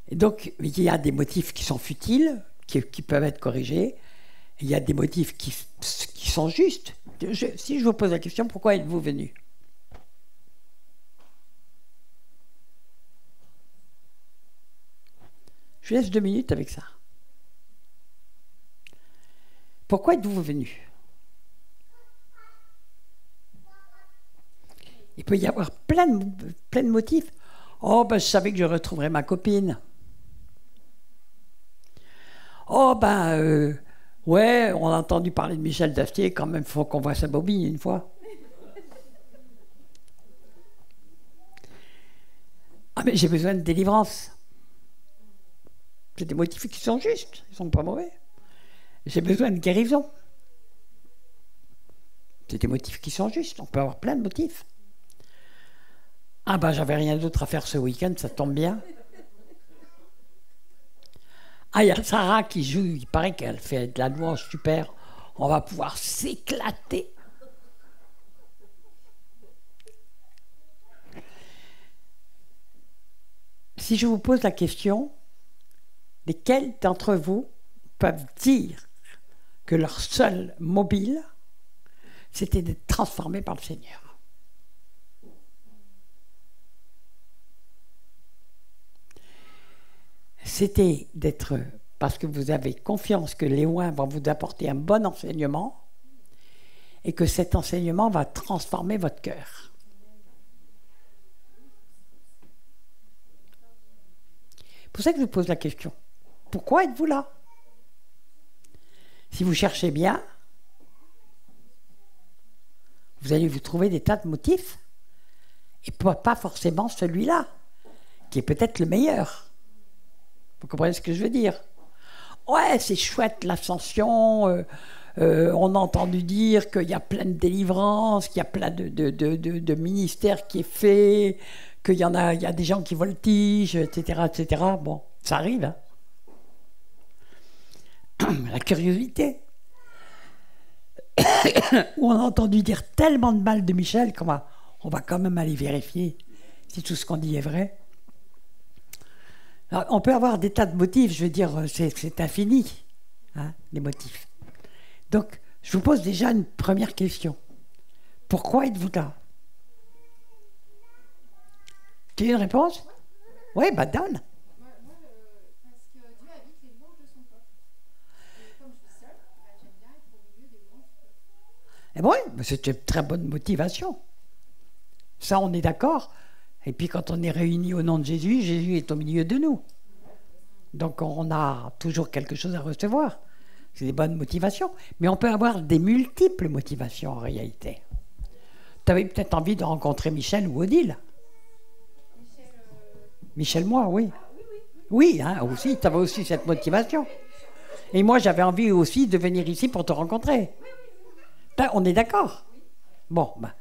Speaker 1: Et donc, il y a des motifs qui sont futiles, qui peuvent être corrigés. Il y a des motifs qui sont justes. Si je vous pose la question, pourquoi êtes-vous venu ? Je vous laisse 2 minutes avec ça. Pourquoi êtes-vous venu ? Il peut y avoir plein de motifs. Oh, ben, je savais que je retrouverais ma copine. Oh, ben, ouais, on a entendu parler de Michel Daftier, quand même, il faut qu'on voit sa bobine une fois. Ah, mais j'ai besoin de délivrance. C'est des motifs qui sont justes, ils ne sont pas mauvais. J'ai besoin de guérison. C'est des motifs qui sont justes, on peut avoir plein de motifs. Ah ben j'avais rien d'autre à faire ce week-end, ça tombe bien. Ah, il y a Sarah qui joue, il paraît qu'elle fait de la louange super. On va pouvoir s'éclater. Si je vous pose la question, lesquels d'entre vous peuvent dire que leur seul mobile, c'était d'être transformé par le Seigneur ? C'était d'être, parce que vous avez confiance que les oins vont vous apporter un bon enseignement et que cet enseignement va transformer votre cœur. C'est pour ça que je vous pose la question. Pourquoi êtes-vous là ? Si vous cherchez bien, vous allez vous trouver des tas de motifs et pas forcément celui-là, qui est peut-être le meilleur. Vous comprenez ce que je veux dire ? Ouais, c'est chouette l'ascension, on a entendu dire qu'il y a plein de délivrances, qu'il y a plein de ministères qui est fait, il y a des gens qui voltigent, etc., etc. Bon, ça arrive, hein. La curiosité. Où on a entendu dire tellement de mal de Michel qu'on va quand même aller vérifier si tout ce qu'on dit est vrai. Alors, on peut avoir des tas de motifs, je veux dire, c'est infini, hein, les motifs. Donc, je vous pose déjà une première question. Pourquoi êtes-vous là ? Tu as une réponse ? Oui, bah donne.
Speaker 2: Moi, parce que Dieu habite les louanges de son peuple. Et comme je suis seule, j'aime bien être au milieu des louanges du peuple.
Speaker 1: Eh bien, c'est une très bonne motivation. Ça, on est d'accord. Et puis quand on est réunis au nom de Jésus, Jésus est au milieu de nous. Donc on a toujours quelque chose à recevoir. C'est des bonnes motivations. Mais on peut avoir des multiples motivations en réalité. Tu avais peut-être envie de rencontrer Michel ou Odile. Michel, moi, oui. Oui, hein, aussi, tu avais aussi cette motivation. Et moi, j'avais envie aussi de venir ici pour te rencontrer. On est d'accord ? Bon, ben,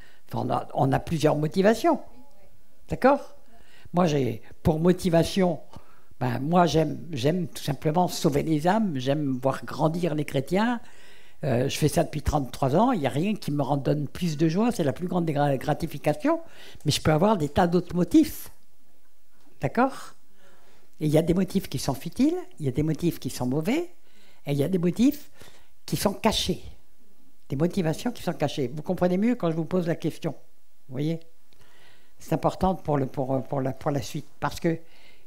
Speaker 1: on a plusieurs motivations. D'accord ? Moi, pour motivation, ben, moi, j'aime tout simplement sauver les âmes, j'aime voir grandir les chrétiens. Je fais ça depuis 33 ans, il n'y a rien qui me donne plus de joie, c'est la plus grande des gratifications, mais je peux avoir des tas d'autres motifs. D'accord ? Et il y a des motifs qui sont futiles, il y a des motifs qui sont mauvais, et il y a des motifs qui sont cachés. Des motivations qui sont cachées. Vous comprenez mieux quand je vous pose la question. Vous voyez ? C'est important pour la suite, parce que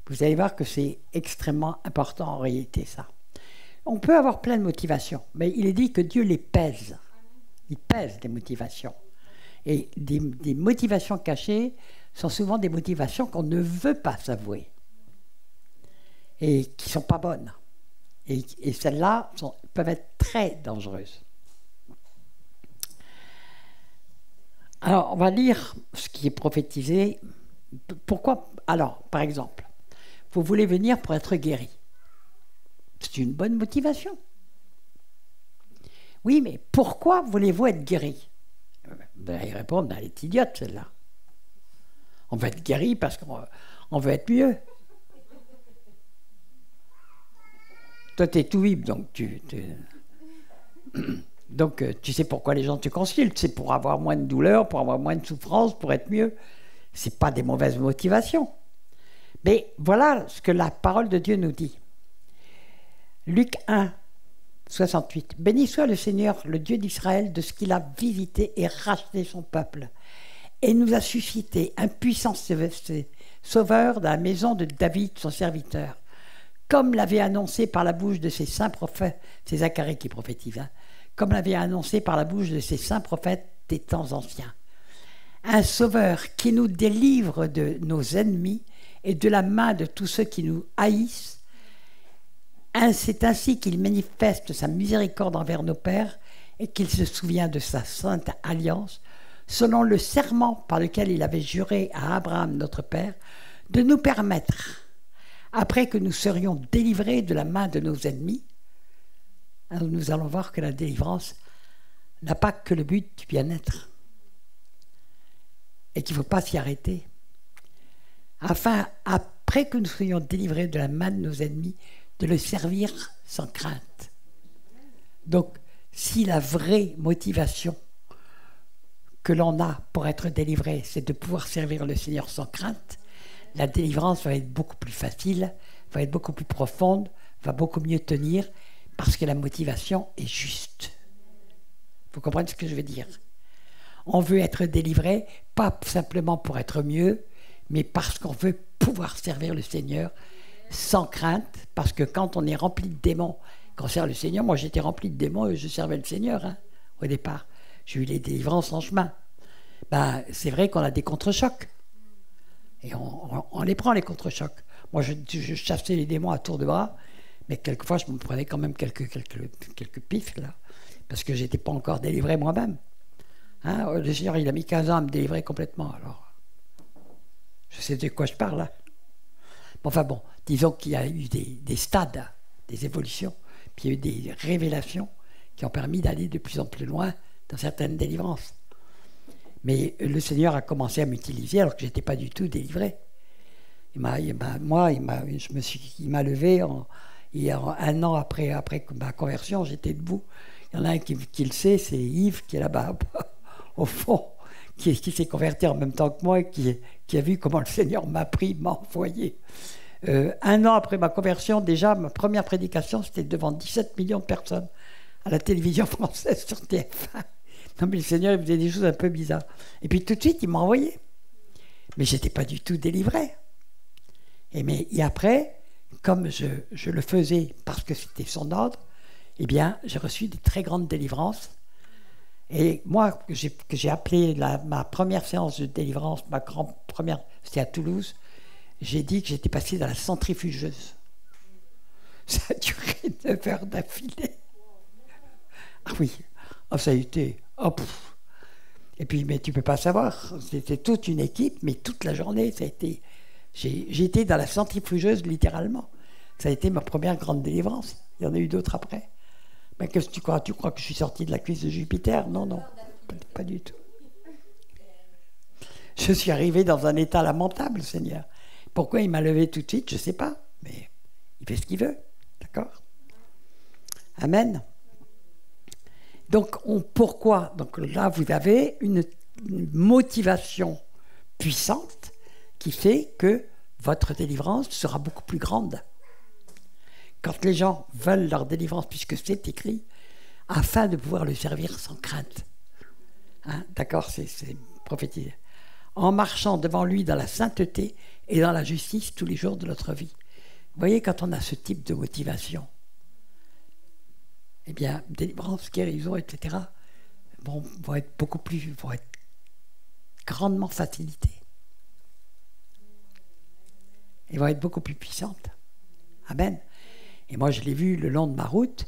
Speaker 1: vous allez voir que c'est extrêmement important en réalité, ça. On peut avoir plein de motivations, mais il est dit que Dieu les pèse. Il pèse des motivations. Et des motivations cachées sont souvent des motivations qu'on ne veut pas s'avouer et qui ne sont pas bonnes. Et celles-là peuvent être très dangereuses. Alors, on va lire ce qui est prophétisé. Pourquoi ? Alors, par exemple, vous voulez venir pour être guéri. C'est une bonne motivation. Oui, mais pourquoi voulez-vous être guéri ? Vous allez répondre, elle est idiote, celle-là. On veut être guéri parce qu'on veut être mieux. Toi, tu es tout wib, donc donc tu sais pourquoi les gens te consultent. C'est pour avoir moins de douleur, pour avoir moins de souffrance, pour être mieux. Ce n'est pas des mauvaises motivations. Mais voilà ce que la parole de Dieu nous dit. Luc 1, 68. Béni soit le Seigneur, le Dieu d'Israël, de ce qu'il a visité et racheté son peuple, et nous a suscité un puissant sauveur dans la maison de David, son serviteur, comme l'avait annoncé par la bouche de ses saints prophètes, c'est Zacharie qui prophétise, comme l'avait annoncé par la bouche de ses saints prophètes des temps anciens. Un sauveur qui nous délivre de nos ennemis et de la main de tous ceux qui nous haïssent. C'est ainsi qu'il manifeste sa miséricorde envers nos pères et qu'il se souvient de sa sainte alliance, selon le serment par lequel il avait juré à Abraham notre père, de nous permettre, après que nous serions délivrés de la main de nos ennemis. Alors nous allons voir que la délivrance n'a pas que le but du bien-être et qu'il ne faut pas s'y arrêter. Afin, après que nous soyons délivrés de la main de nos ennemis, de le servir sans crainte. Donc, si la vraie motivation que l'on a pour être délivré, c'est de pouvoir servir le Seigneur sans crainte, la délivrance va être beaucoup plus facile, va être beaucoup plus profonde, va beaucoup mieux tenir, parce que la motivation est juste. Vous comprenez ce que je veux dire? On veut être délivré, pas simplement pour être mieux, mais parce qu'on veut pouvoir servir le Seigneur sans crainte, parce que quand on est rempli de démons, quand on sert le Seigneur, moi j'étais rempli de démons et je servais le Seigneur au départ. J'ai eu les délivrances en chemin. C'est vrai qu'on a des contre-chocs. Et on les prend, les contre-chocs. Moi, je chassais les démons à tour de bras, mais quelquefois, je me prenais quand même quelques pifs, là, parce que je n'étais pas encore délivré moi-même. Le Seigneur, il a mis 15 ans à me délivrer complètement, alors. Je sais de quoi je parle, là. Enfin bon, disons qu'il y a eu des stades, des évolutions, puis il y a eu des révélations qui ont permis d'aller de plus en plus loin dans certaines délivrances. Mais le Seigneur a commencé à m'utiliser alors que je n'étais pas du tout délivré. Il m'a levé, un an après ma conversion, j'étais debout. Il y en a un qui le sait, c'est Yves qui est là-bas, au fond, qui s'est converti en même temps que moi et qui a vu comment le Seigneur m'a pris, m'a envoyé. Un an après ma conversion, déjà, ma première prédication, c'était devant 17 millions de personnes à la télévision française sur TF1. Non, mais le Seigneur, il faisait des choses un peu bizarres. Et puis tout de suite, il m'a envoyé. Mais je n'étais pas du tout délivré. Et après, comme je le faisais parce que c'était son ordre, eh bien, j'ai reçu des très grandes délivrances. Et moi, que j'ai appelé ma première séance de délivrance, première, c'était à Toulouse, j'ai dit que j'étais passé dans la centrifugeuse. Ça a duré 9 heures d'affilée. Ah oui, ça a été... Et puis, mais tu ne peux pas savoir, c'était toute une équipe, mais toute la journée, ça a été... J'ai été dans la centrifugeuse, littéralement. Ça a été ma première grande délivrance. Il y en a eu d'autres après. Mais qu'est-ce que tu crois? Tu crois que je suis sorti de la cuisse de Jupiter? Non, pas du tout. Je suis arrivé dans un état lamentable, Seigneur. Pourquoi il m'a levé tout de suite, je ne sais pas. Mais il fait ce qu'il veut. D'accord? Amen. Donc, pourquoi? Donc là, vous avez une motivation puissante qui fait que votre délivrance sera beaucoup plus grande. Quand les gens veulent leur délivrance, puisque c'est écrit, afin de pouvoir le servir sans crainte. D'accord, c'est prophétisé. En marchant devant lui dans la sainteté et dans la justice tous les jours de notre vie. Vous voyez, quand on a ce type de motivation, eh bien, délivrance, guérison, etc., vont être grandement facilitées. Et vont être beaucoup plus puissantes. Amen. Et moi, je l'ai vu le long de ma route.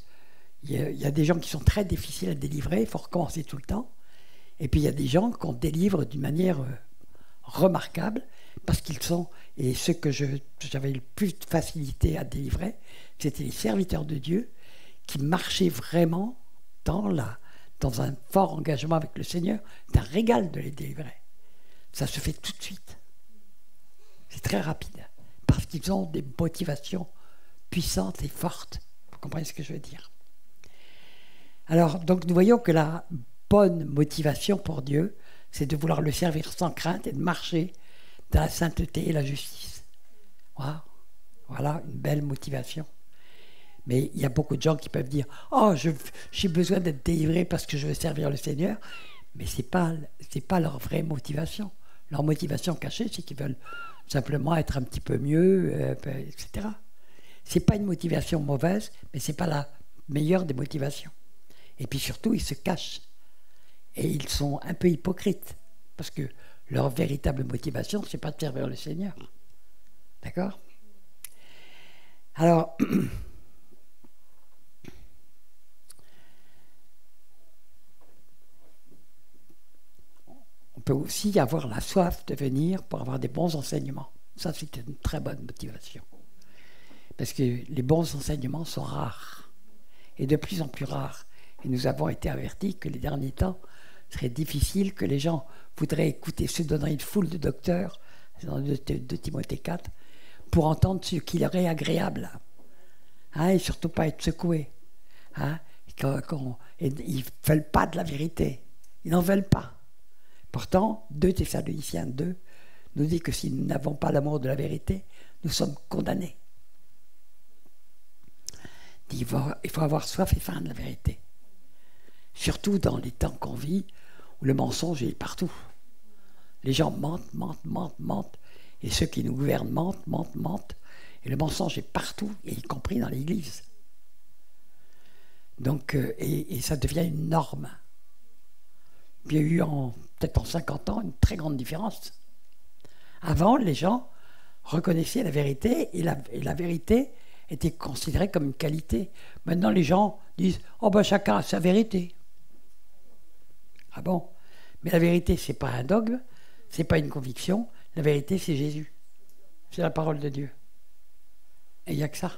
Speaker 1: Il y a des gens qui sont très difficiles à délivrer, il faut recommencer tout le temps. Et puis, il y a des gens qu'on délivre d'une manière remarquable, parce qu'ils sont... Et ceux que j'avais le plus de facilité à délivrer, c'était les serviteurs de Dieu qui marchaient vraiment dans un fort engagement avec le Seigneur. C'est un régal de les délivrer. Ça se fait tout de suite. C'est très rapide. Parce qu'ils ont des motivations puissantes et fortes. Vous comprenez ce que je veux dire. Alors, donc nous voyons que la bonne motivation pour Dieu, c'est de vouloir le servir sans crainte et de marcher dans la sainteté et la justice. Voilà une belle motivation. Mais il y a beaucoup de gens qui peuvent dire « Oh, j'ai besoin d'être délivré parce que je veux servir le Seigneur ». Mais ce n'est pas leur vraie motivation. Leur motivation cachée, c'est qu'ils veulent simplement être un petit peu mieux, etc. Ce n'est pas une motivation mauvaise, mais ce n'est pas la meilleure des motivations. Et puis surtout, ils se cachent. Et ils sont un peu hypocrites. Parce que leur véritable motivation, ce n'est pas de servir le Seigneur. D'accord ? Alors, on peut aussi avoir la soif de venir pour avoir des bons enseignements. Ça, c'est une très bonne motivation. Parce que les bons enseignements sont rares. Et de plus en plus rares. Et nous avons été avertis que les derniers temps seraient difficiles, que les gens voudraient écouter, se donneraient une foule de docteurs, dans 2 Timothée 4, pour entendre ce qui leur est agréable. Et surtout pas être secoués. Et ils ne veulent pas de la vérité. Ils n'en veulent pas. Pourtant, 2 Thessaloniciens 2 nous dit que si nous n'avons pas l'amour de la vérité, nous sommes condamnés. Il faut avoir soif et faim de la vérité. Surtout dans les temps qu'on vit, où le mensonge est partout. Les gens mentent. Et ceux qui nous gouvernent mentent. Et le mensonge est partout, y compris dans l'Église. Donc, et ça devient une norme. Il y a eu peut-être en 50 ans une très grande différence. Avant, les gens reconnaissaient la vérité et la vérité était considérée comme une qualité. Maintenant, les gens disent « Oh ben chacun a sa vérité ». Ah bon ? Mais la vérité, ce n'est pas un dogme, ce n'est pas une conviction. La vérité, c'est Jésus. C'est la parole de Dieu. Et il n'y a que ça.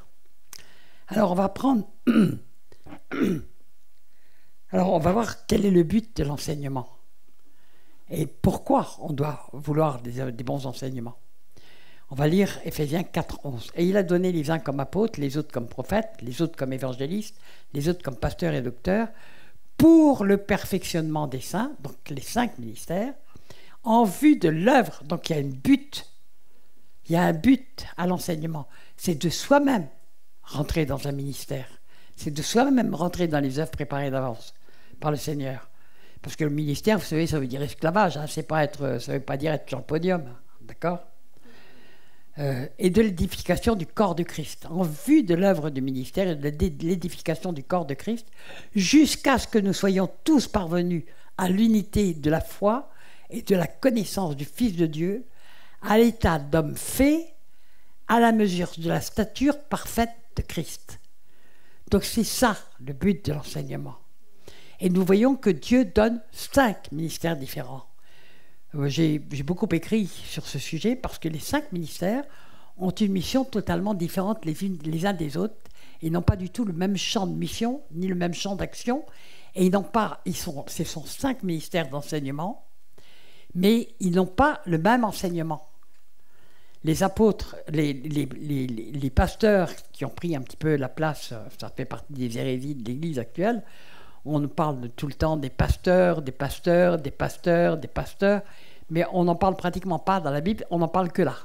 Speaker 1: Alors, on va prendre... Alors, on va voir quel est le but de l'enseignement. Et pourquoi on doit vouloir des bons enseignements. On va lire Éphésiens 4:11. Et il a donné les uns comme apôtres, les autres comme prophètes, les autres comme évangélistes, les autres comme pasteurs et docteurs, pour le perfectionnement des saints, donc les 5 ministères, en vue de l'œuvre. Donc il y a un but à l'enseignement. C'est de soi-même rentrer dans un ministère. C'est de soi-même rentrer dans les œuvres préparées d'avance par le Seigneur. Parce que le ministère, vous savez, ça veut dire esclavage, ça ne veut pas dire être sur le podium, d'accord ? Et de l'édification du corps de Christ, en vue de l'œuvre du ministère et de l'édification du corps de Christ, jusqu'à ce que nous soyons tous parvenus à l'unité de la foi et de la connaissance du Fils de Dieu, à l'état d'homme fait, à la mesure de la stature parfaite de Christ. Donc c'est ça le but de l'enseignement. Et nous voyons que Dieu donne 5 ministères différents. J'ai beaucoup écrit sur ce sujet parce que les 5 ministères ont une mission totalement différente les uns des autres. Ils n'ont pas du tout le même champ de mission, ni le même champ d'action. Et ce sont 5 ministères d'enseignement, mais ils n'ont pas le même enseignement. Les apôtres, les pasteurs qui ont pris un petit peu la place, ça fait partie des hérésies de l'Église actuelle. On parle tout le temps des pasteurs, mais on n'en parle pratiquement pas dans la Bible, on n'en parle que là.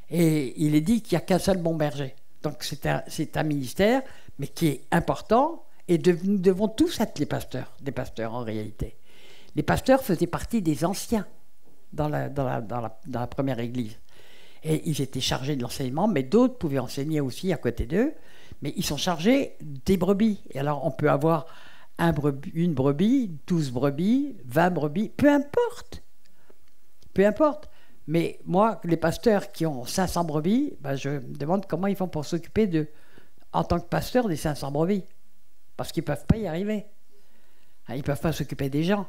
Speaker 1: Et il est dit qu'il n'y a qu'un seul bon berger. Donc c'est un ministère, mais qui est important, et nous devons tous être des pasteurs en réalité. Les pasteurs faisaient partie des anciens dans la première Église. Et ils étaient chargés de l'enseignement, mais d'autres pouvaient enseigner aussi à côté d'eux. Mais ils sont chargés des brebis. Et alors, on peut avoir une brebis, 12 brebis, 20 brebis, peu importe. Peu importe. Mais moi, les pasteurs qui ont 500 brebis, je me demande comment ils font pour s'occuper en tant que pasteur des 500 brebis. Parce qu'ils ne peuvent pas y arriver. Ils ne peuvent pas s'occuper des gens.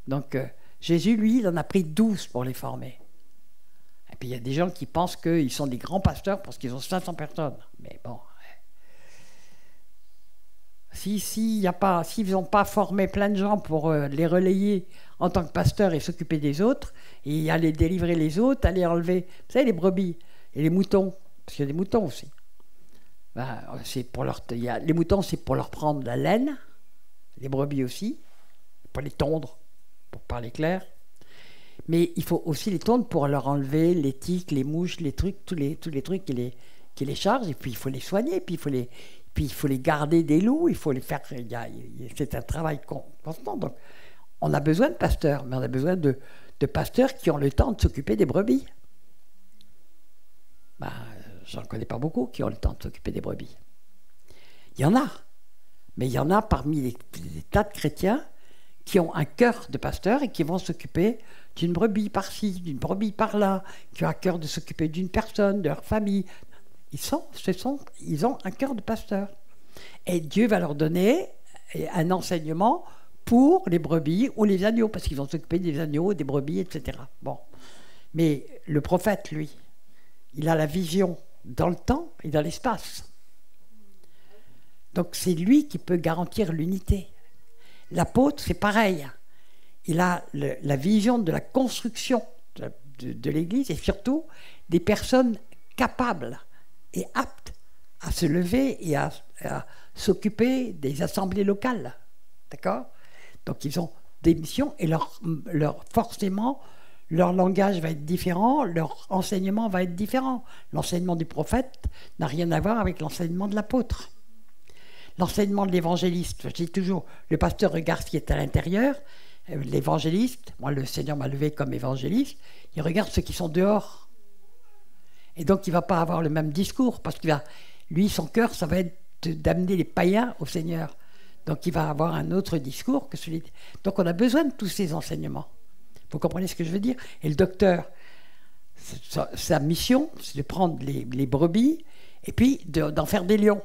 Speaker 1: Donc, Jésus, lui, il en a pris 12 pour les former. Et puis, il y a des gens qui pensent qu'ils sont des grands pasteurs parce qu'ils ont 500 personnes. Mais bon... S'ils n'ont pas formé plein de gens pour les relayer en tant que pasteurs et s'occuper des autres, et aller délivrer les autres, aller enlever, vous savez, les brebis et les moutons, parce qu'il y a des moutons aussi. Ben, les moutons, c'est pour leur prendre la laine, les brebis aussi, pour les tondre, pour parler clair. Mais il faut aussi les tondre pour leur enlever les tiques, les mouches, les trucs, tous les trucs qui les chargent. Et puis il faut les soigner, puis il faut les garder des loups, il faut les faire. C'est un travail constant. Donc on a besoin de pasteurs, mais on a besoin de pasteurs qui ont le temps de s'occuper des brebis. Ben, j'en connais pas beaucoup qui ont le temps de s'occuper des brebis. Il y en a, mais il y en a parmi les tas de chrétiens qui ont un cœur de pasteur et qui vont s'occuper d'une brebis par-ci, d'une brebis par-là, qui ont à cœur de s'occuper d'une personne, de leur famille. Ils ont un cœur de pasteur. Et Dieu va leur donner un enseignement pour les brebis ou les agneaux, parce qu'ils vont s'occuper des agneaux, des brebis, etc. Bon. Mais le prophète, lui, il a la vision dans le temps et dans l'espace. Donc c'est lui qui peut garantir l'unité. L'apôtre, c'est pareil. Il a la vision de la construction de l'Église et surtout des personnes capables et aptes à se lever et à s'occuper des assemblées locales. D'accord ? Donc ils ont des missions et forcément, leur langage va être différent, leur enseignement va être différent. L'enseignement du prophète n'a rien à voir avec l'enseignement de l'apôtre. L'enseignement de l'évangéliste, je dis toujours, le pasteur regarde ce qui est à l'intérieur, l'évangéliste, moi le Seigneur m'a levé comme évangéliste, il regarde ceux qui sont dehors. Et donc il ne va pas avoir le même discours, parce que lui, son cœur, ça va être d'amener les païens au Seigneur. Donc il va avoir un autre discours que celui... Donc on a besoin de tous ces enseignements. Vous comprenez ce que je veux dire? Et le docteur, sa mission, c'est de prendre les brebis et puis d'en faire des lions.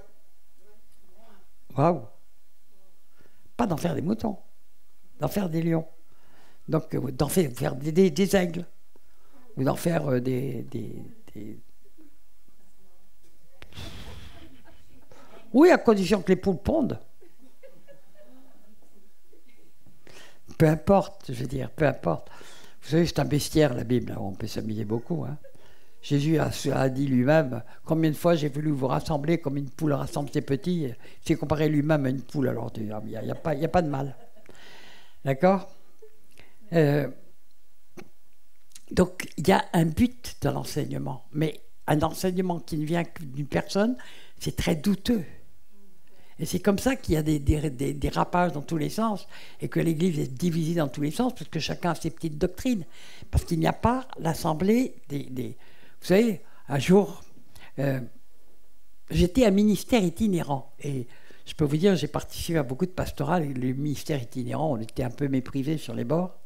Speaker 1: Waouh! Pas d'en faire des moutons, d'en faire des lions. Donc d'en faire des aigles. Ou d'en faire des... Oui, à condition que les poules pondent. Peu importe, je veux dire, peu importe. Vous savez, c'est un bestiaire, la Bible, on peut s'amuser beaucoup. Hein. Jésus a dit lui-même, combien de fois j'ai voulu vous rassembler comme une poule rassemble ses petits. C'est comparé lui-même à une poule, alors il n'y a pas de mal. D'accord? Donc, il y a un but dans l'enseignement, mais un enseignement qui ne vient que d'une personne, c'est très douteux. Et c'est comme ça qu'il y a des dérapages dans tous les sens et que l'Église est divisée dans tous les sens parce que chacun a ses petites doctrines. Parce qu'il n'y a pas l'assemblée des... Vous savez, un jour, j'étais un ministère itinérant et je peux vous dire, j'ai participé à beaucoup de pastorales et le ministère itinérant, on était un peu méprisés sur les bords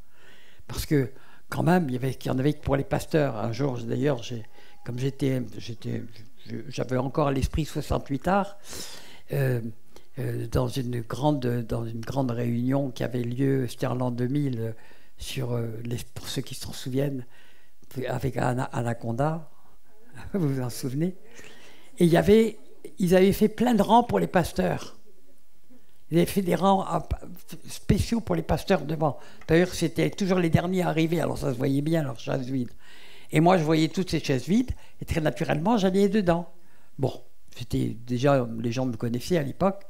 Speaker 1: parce que quand même, il y en avait pour les pasteurs. Un jour, d'ailleurs, comme j'avais encore à l'esprit 68 arts, dans une grande réunion qui avait lieu, c'était en l'an 2000, pour ceux qui s'en souviennent, avec Anaconda, vous vous en souvenez? Et ils avaient fait plein de rangs pour les pasteurs. Ils avaient fait des rangs spéciaux pour les pasteurs devant. D'ailleurs, c'était toujours les derniers arrivés, alors ça se voyait bien, leurs chaises vides. Et moi, je voyais toutes ces chaises vides, et très naturellement, j'allais dedans. Bon, déjà, les gens me connaissaient à l'époque.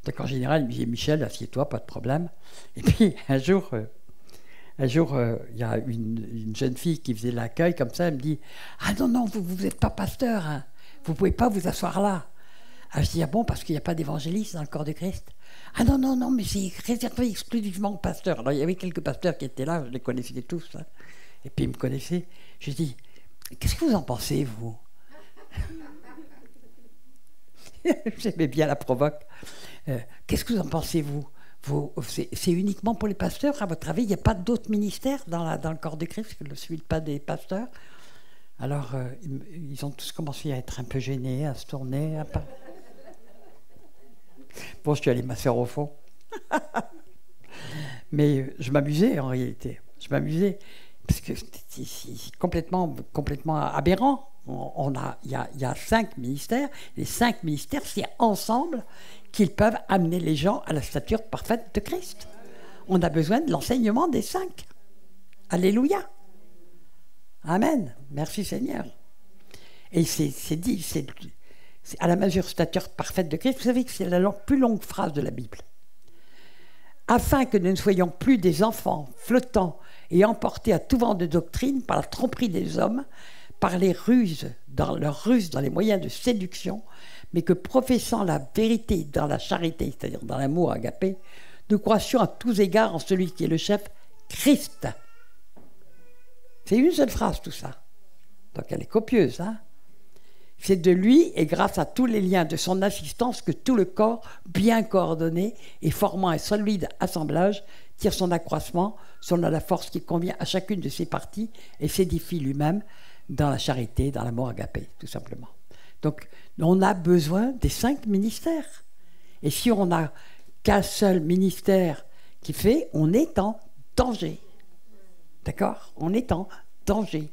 Speaker 1: Donc en général, ils me disaient, Michel, assieds-toi, pas de problème. Et puis un jour, il y a une jeune fille qui faisait l'accueil comme ça, elle me dit, ah non, vous n'êtes pas pasteur, hein. Vous ne pouvez pas vous asseoir là. Ah, je dis, ah bon, parce qu'il n'y a pas d'évangéliste dans le corps de Christ? Ah non, mais c'est réservé exclusivement aux pasteurs. Alors il y avait quelques pasteurs qui étaient là, je les connaissais tous, hein. Et puis ils me connaissaient. Je dis, qu'est-ce que vous en pensez, vous? J'aimais bien la provoque. Qu'est-ce que vous en pensez, vous? C'est uniquement pour les pasteurs, à votre avis? Il n'y a pas d'autres ministères dans le corps de Christ que celui pas des pasteurs? Alors, ils ont tous commencé à être un peu gênés, à se tourner. Bon, je suis allé m'asseoir au fond. Mais je m'amusais, en réalité. Je m'amusais, parce que c'est complètement aberrant. Il y a 5 ministères. Les 5 ministères, c'est ensemble qu'ils peuvent amener les gens à la stature parfaite de Christ. On a besoin de l'enseignement des 5. Alléluia. Amen. Merci Seigneur. Et c'est à la mesure stature parfaite de Christ. Vous savez que c'est la plus longue phrase de la Bible. Afin que nous ne soyons plus des enfants flottants et emportés à tout vent de doctrine par la tromperie des hommes, par les ruses, dans les moyens de séduction, mais que professant la vérité dans la charité, c'est-à-dire dans l'amour agapé, nous croissions à tous égards en celui qui est le chef, Christ. C'est une seule phrase tout ça. Donc elle est copieuse, hein. C'est de lui et grâce à tous les liens de son assistance que tout le corps, bien coordonné et formant un solide assemblage, tire son accroissement selon la force qui convient à chacune de ses parties et s'édifie lui-même dans la charité, dans l'amour agapé, tout simplement. Donc, on a besoin des 5 ministères. Et si on n'a qu'un seul ministère qui fait, on est en danger. D'accord ? On est en danger.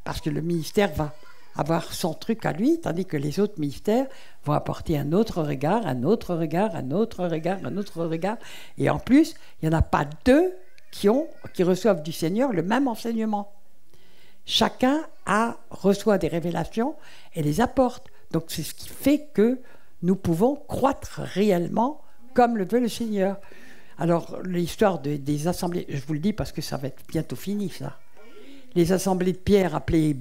Speaker 1: Parce que le ministère va avoir son truc à lui, tandis que les autres ministères vont apporter un autre regard, un autre regard, un autre regard, un autre regard. Et en plus, il n'y en a pas 2 qui reçoivent du Seigneur le même enseignement. Chacun reçoit des révélations et les apporte. Donc c'est ce qui fait que nous pouvons croître réellement comme le veut le Seigneur. Alors l'histoire des assemblées, je vous le dis parce que ça va être bientôt fini ça. Les assemblées de pierre appelées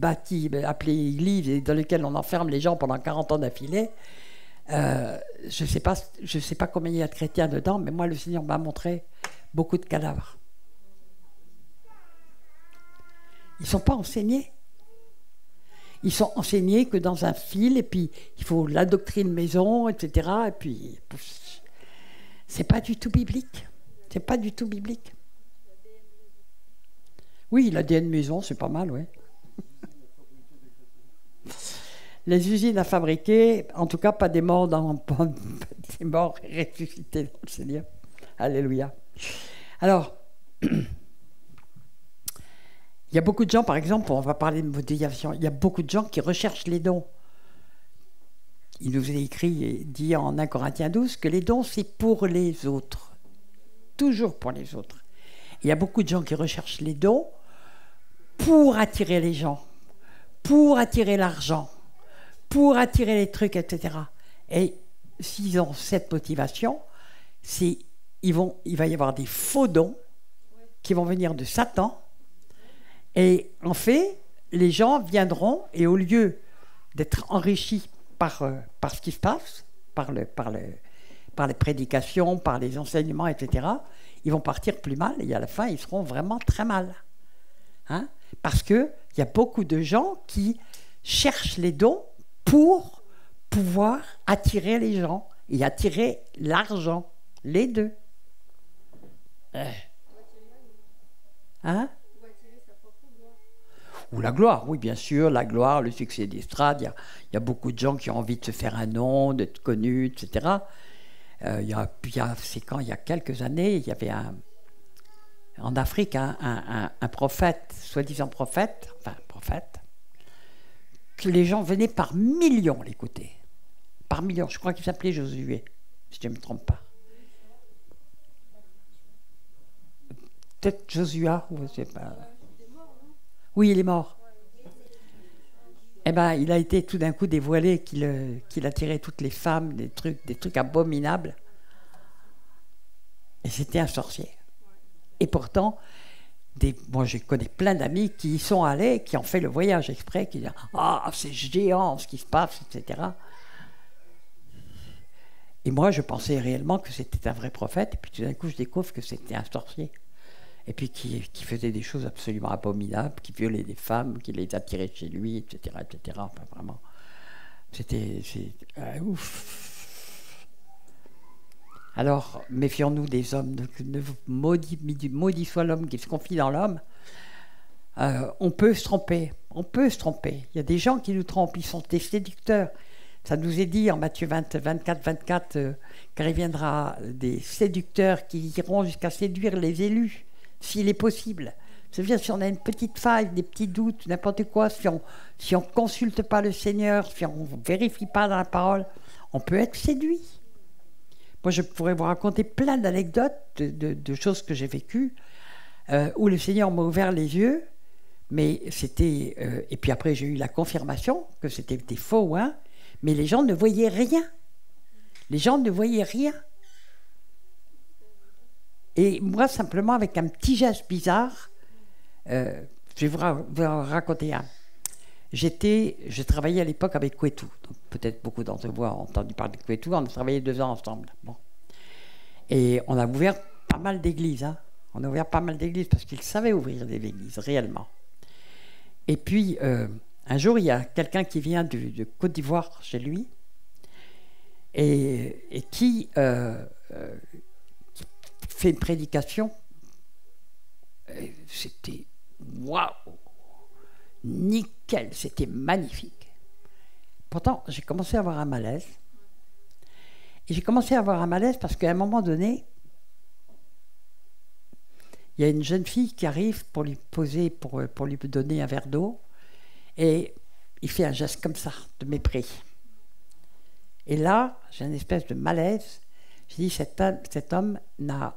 Speaker 1: églises et dans lesquelles on enferme les gens pendant 40 ans d'affilée, je sais pas combien il y a de chrétiens dedans, mais moi le Seigneur m'a montré beaucoup de cadavres. Ils ne sont pas enseignés. Ils sont enseignés que dans un fil, et puis il faut la doctrine maison, etc. Et puis, c'est pas du tout biblique. C'est pas du tout biblique. Oui, l'ADN maison, c'est pas mal, oui. Les usines à fabriquer, en tout cas, pas des morts des morts ressuscités dans le Seigneur. Alléluia. Alors, il y a beaucoup de gens, par exemple, on va parler de modélisation, il y a beaucoup de gens qui recherchent les dons. Il nous est écrit et dit en 1 Corinthiens 12 que les dons, c'est pour les autres. Toujours pour les autres. Il y a beaucoup de gens qui recherchent les dons pour attirer les gens, pour attirer l'argent, pour attirer les trucs, etc. Et s'ils ont cette motivation, il va y avoir des faux dons qui vont venir de Satan. Et en fait, les gens viendront et au lieu d'être enrichis par ce qui se passe, par les prédications, par les enseignements, etc., ils vont partir plus mal et à la fin, ils seront vraiment très mal. Hein? Parce qu'il y a beaucoup de gens qui cherchent les dons pour pouvoir attirer les gens et attirer l'argent, les deux. Hein? Ou la gloire, oui, bien sûr, la gloire, le succès d'estrade. Il y a beaucoup de gens qui ont envie de se faire un nom, d'être connus, etc. Il y a quelques années, il y avait en Afrique un prophète, soi-disant prophète, que les gens venaient par millions l'écouter. Par millions. Je crois qu'il s'appelait Josué, si je ne me trompe pas. Peut-être Josua, je ne sais pas. Oui, il est mort. Eh bien, il a été tout d'un coup dévoilé qu'il attirait toutes les femmes, des trucs abominables. Et c'était un sorcier. Et pourtant, moi je connais plein d'amis qui y sont allés, qui ont fait le voyage exprès, qui disent « Ah, c'est géant ce qui se passe, etc. » Et moi, je pensais réellement que c'était un vrai prophète, et puis tout d'un coup, je découvre que c'était un sorcier. Et puis qui faisait des choses absolument abominables, qui violait des femmes, qui les attirait chez lui, etc. etc. Enfin, vraiment, c'était ouf. Alors, méfions-nous des hommes. Maudit soit l'homme qui se confie dans l'homme. On peut se tromper. On peut se tromper. Il y a des gens qui nous trompent. Ils sont des séducteurs. Ça nous est dit en Matthieu 24, car il viendra des séducteurs qui iront jusqu'à séduire les élus. S'il est possible. C'est-à-dire, si on a une petite faille, des petits doutes, n'importe quoi, si on consulte pas le Seigneur, si on ne vérifie pas dans la parole, on peut être séduit. Moi, je pourrais vous raconter plein d'anecdotes de choses que j'ai vécues, où le Seigneur m'a ouvert les yeux, mais c'était... et puis après, j'ai eu la confirmation que c'était des faux, hein, Mais les gens ne voyaient rien. Les gens ne voyaient rien. Et moi, simplement, avec un petit geste bizarre, je vais vous raconter un. Je travaillais à l'époque avec Couétou. Peut-être beaucoup d'entre vous ont entendu parler de Couétou. On a travaillé 2 ans ensemble. Bon. Et on a ouvert pas mal d'églises. Hein. On a ouvert pas mal d'églises parce qu'il savait ouvrir des églises, réellement. Et puis, un jour, il y a quelqu'un qui vient de Côte d'Ivoire chez lui et qui fait une prédication. C'était waouh, nickel, c'était magnifique. Pourtant, j'ai commencé à avoir un malaise. Et j'ai commencé à avoir un malaise parce qu'à un moment donné, il y a une jeune fille qui arrive pour lui poser, pour lui donner un verre d'eau, et il fait un geste comme ça, de mépris. Et là, j'ai une espèce de malaise. J'ai dit, cet homme n'a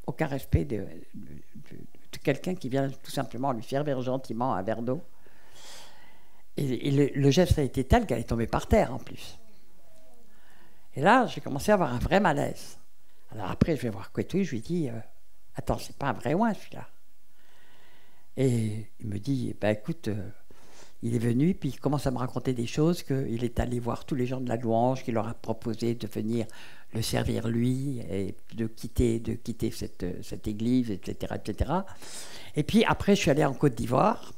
Speaker 1: aucun respect de quelqu'un qui vient tout simplement lui servir gentiment un verre d'eau. Et le geste a été tel qu'elle est tombée par terre, en plus. Et là, j'ai commencé à avoir un vrai malaise. Alors après, je vais voir Couétou, je lui dis, attends, c'est pas un vrai ouin, celui-là. Et il me dit, bah, écoute, il est venu, puis il commence à me raconter des choses, qu'il est allé voir tous les gens de la louange, qu'il leur a proposé de venir le servir lui, et de quitter cette église, etc., etc. Et puis après, je suis allé en Côte d'Ivoire,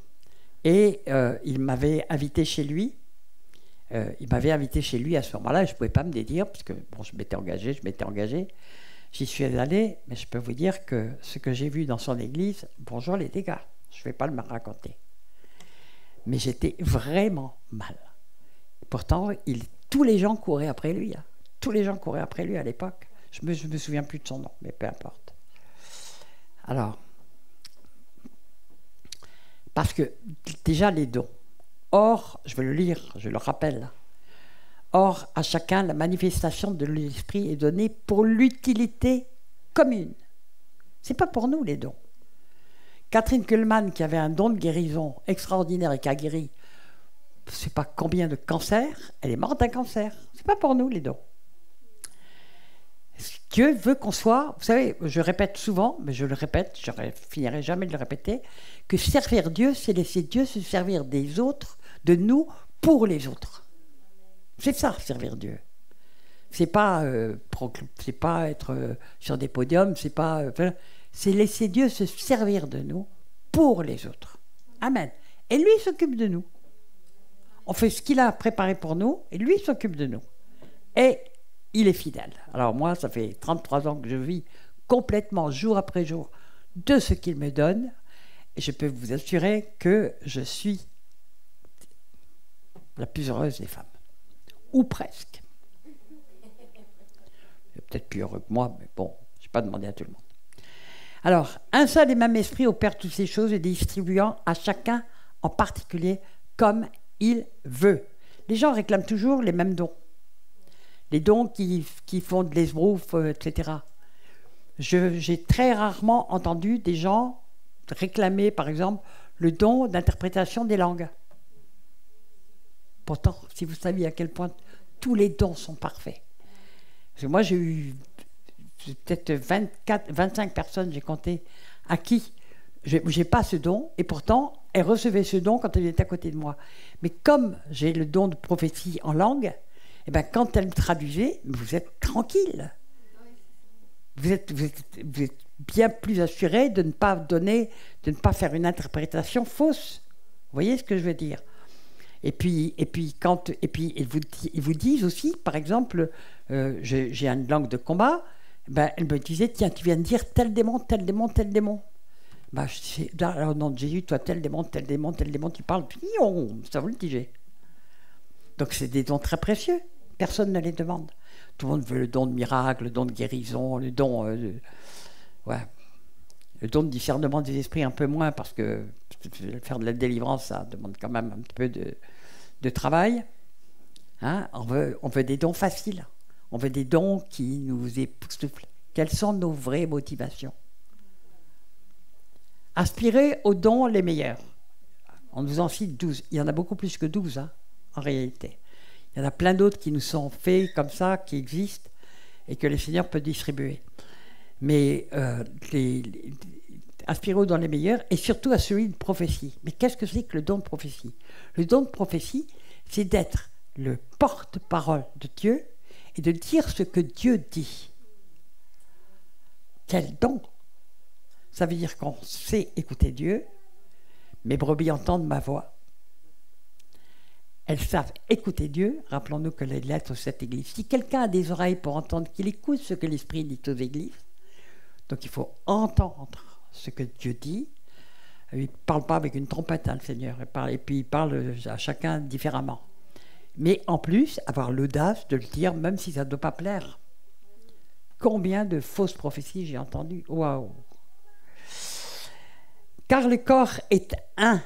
Speaker 1: et il m'avait invité chez lui. Il m'avait invité chez lui à ce moment-là, je ne pouvais pas me dédire, parce que bon, je m'étais engagé. J'y suis allé, mais je peux vous dire que ce que j'ai vu dans son église, bonjour les dégâts, je ne vais pas le me raconter. Mais j'étais vraiment mal. Pourtant, tous les gens couraient après lui. Hein. Tous les gens couraient après lui à l'époque. Je me souviens plus de son nom, mais peu importe. Alors, parce que déjà les dons. Or, je vais le lire, je le rappelle. Or, à chacun, la manifestation de l'esprit est donnée pour l'utilité commune. C'est pas pour nous les dons. Catherine Kuhlman, qui avait un don de guérison extraordinaire et qui a guéri, je ne sais pas combien de cancers, elle est morte d'un cancer. C'est pas pour nous les dons. Dieu veut qu'on soit, vous savez, je répète souvent, mais je le répète, je ne finirai jamais de le répéter, que servir Dieu, c'est laisser Dieu se servir des autres, de nous, pour les autres. C'est ça, servir Dieu. C'est pas être sur des podiums, c'est laisser Dieu se servir de nous pour les autres. Amen. Et lui, il s'occupe de nous. On fait ce qu'il a préparé pour nous, et lui, il s'occupe de nous. Et il est fidèle. Alors moi, ça fait 33 ans que je vis complètement, jour après jour, de ce qu'il me donne. Et je peux vous assurer que je suis la plus heureuse des femmes. Ou presque. Peut-être plus heureux que moi, mais bon, je n'ai pas demandé à tout le monde. Alors, un seul et même esprit opère toutes ces choses et distribuant à chacun en particulier comme il veut. Les gens réclament toujours les mêmes dons. Les dons qui font de l'esbrouf, etc. J'ai très rarement entendu des gens réclamer, par exemple, le don d'interprétation des langues. Pourtant, si vous saviez à quel point tous les dons sont parfaits. Parce que moi, j'ai eu peut-être 25 personnes, j'ai compté, à qui j'ai pas ce don, et pourtant, elles recevaient ce don quand elles étaient à côté de moi. Mais comme j'ai le don de prophétie en langue, eh ben, quand elles me traduisaient, vous êtes tranquille. Vous êtes bien plus assuré de ne pas faire une interprétation fausse. Vous voyez ce que je veux dire ? Et puis ils vous disent aussi, par exemple, j'ai une langue de combat, ben, elle me disait, tiens, tu viens de dire tel démon, tel démon, tel démon. Ben, alors, non, Jésus, toi, tel démon, tel démon, tel démon, tu parles, ça vous le dit. Donc c'est des dons très précieux, personne ne les demande. Tout le monde veut le don de miracle, le don de guérison, le don le don de discernement des esprits un peu moins, parce que faire de la délivrance, ça demande quand même un peu de travail. Hein, on veut des dons faciles, on veut des dons qui nous époustouflent. Quelles sont nos vraies motivations ? Aspirer aux dons les meilleurs. On nous en cite 12. Il y en a beaucoup plus que 12, hein, en réalité. Il y en a plein d'autres qui nous sont faits comme ça, qui existent, et que le Seigneur peut distribuer. Mais aspirez dans les meilleurs, et surtout à celui de prophétie. Mais qu'est-ce que c'est que le don de prophétie? Le don de prophétie, c'est d'être le porte-parole de Dieu et de dire ce que Dieu dit. Quel don! Ça veut dire qu'on sait écouter Dieu. Mes brebis entendent ma voix. Elles savent écouter Dieu. Rappelons-nous que les lettres aux 7 églises. Si quelqu'un a des oreilles pour entendre, qu'il écoute ce que l'Esprit dit aux églises. Donc il faut entendre ce que Dieu dit. Il ne parle pas avec une trompette, hein, le Seigneur. Et puis il parle à chacun différemment. Mais en plus, avoir l'audace de le dire, même si ça ne doit pas plaire. Combien de fausses prophéties j'ai entendues? Waouh! Car le corps est un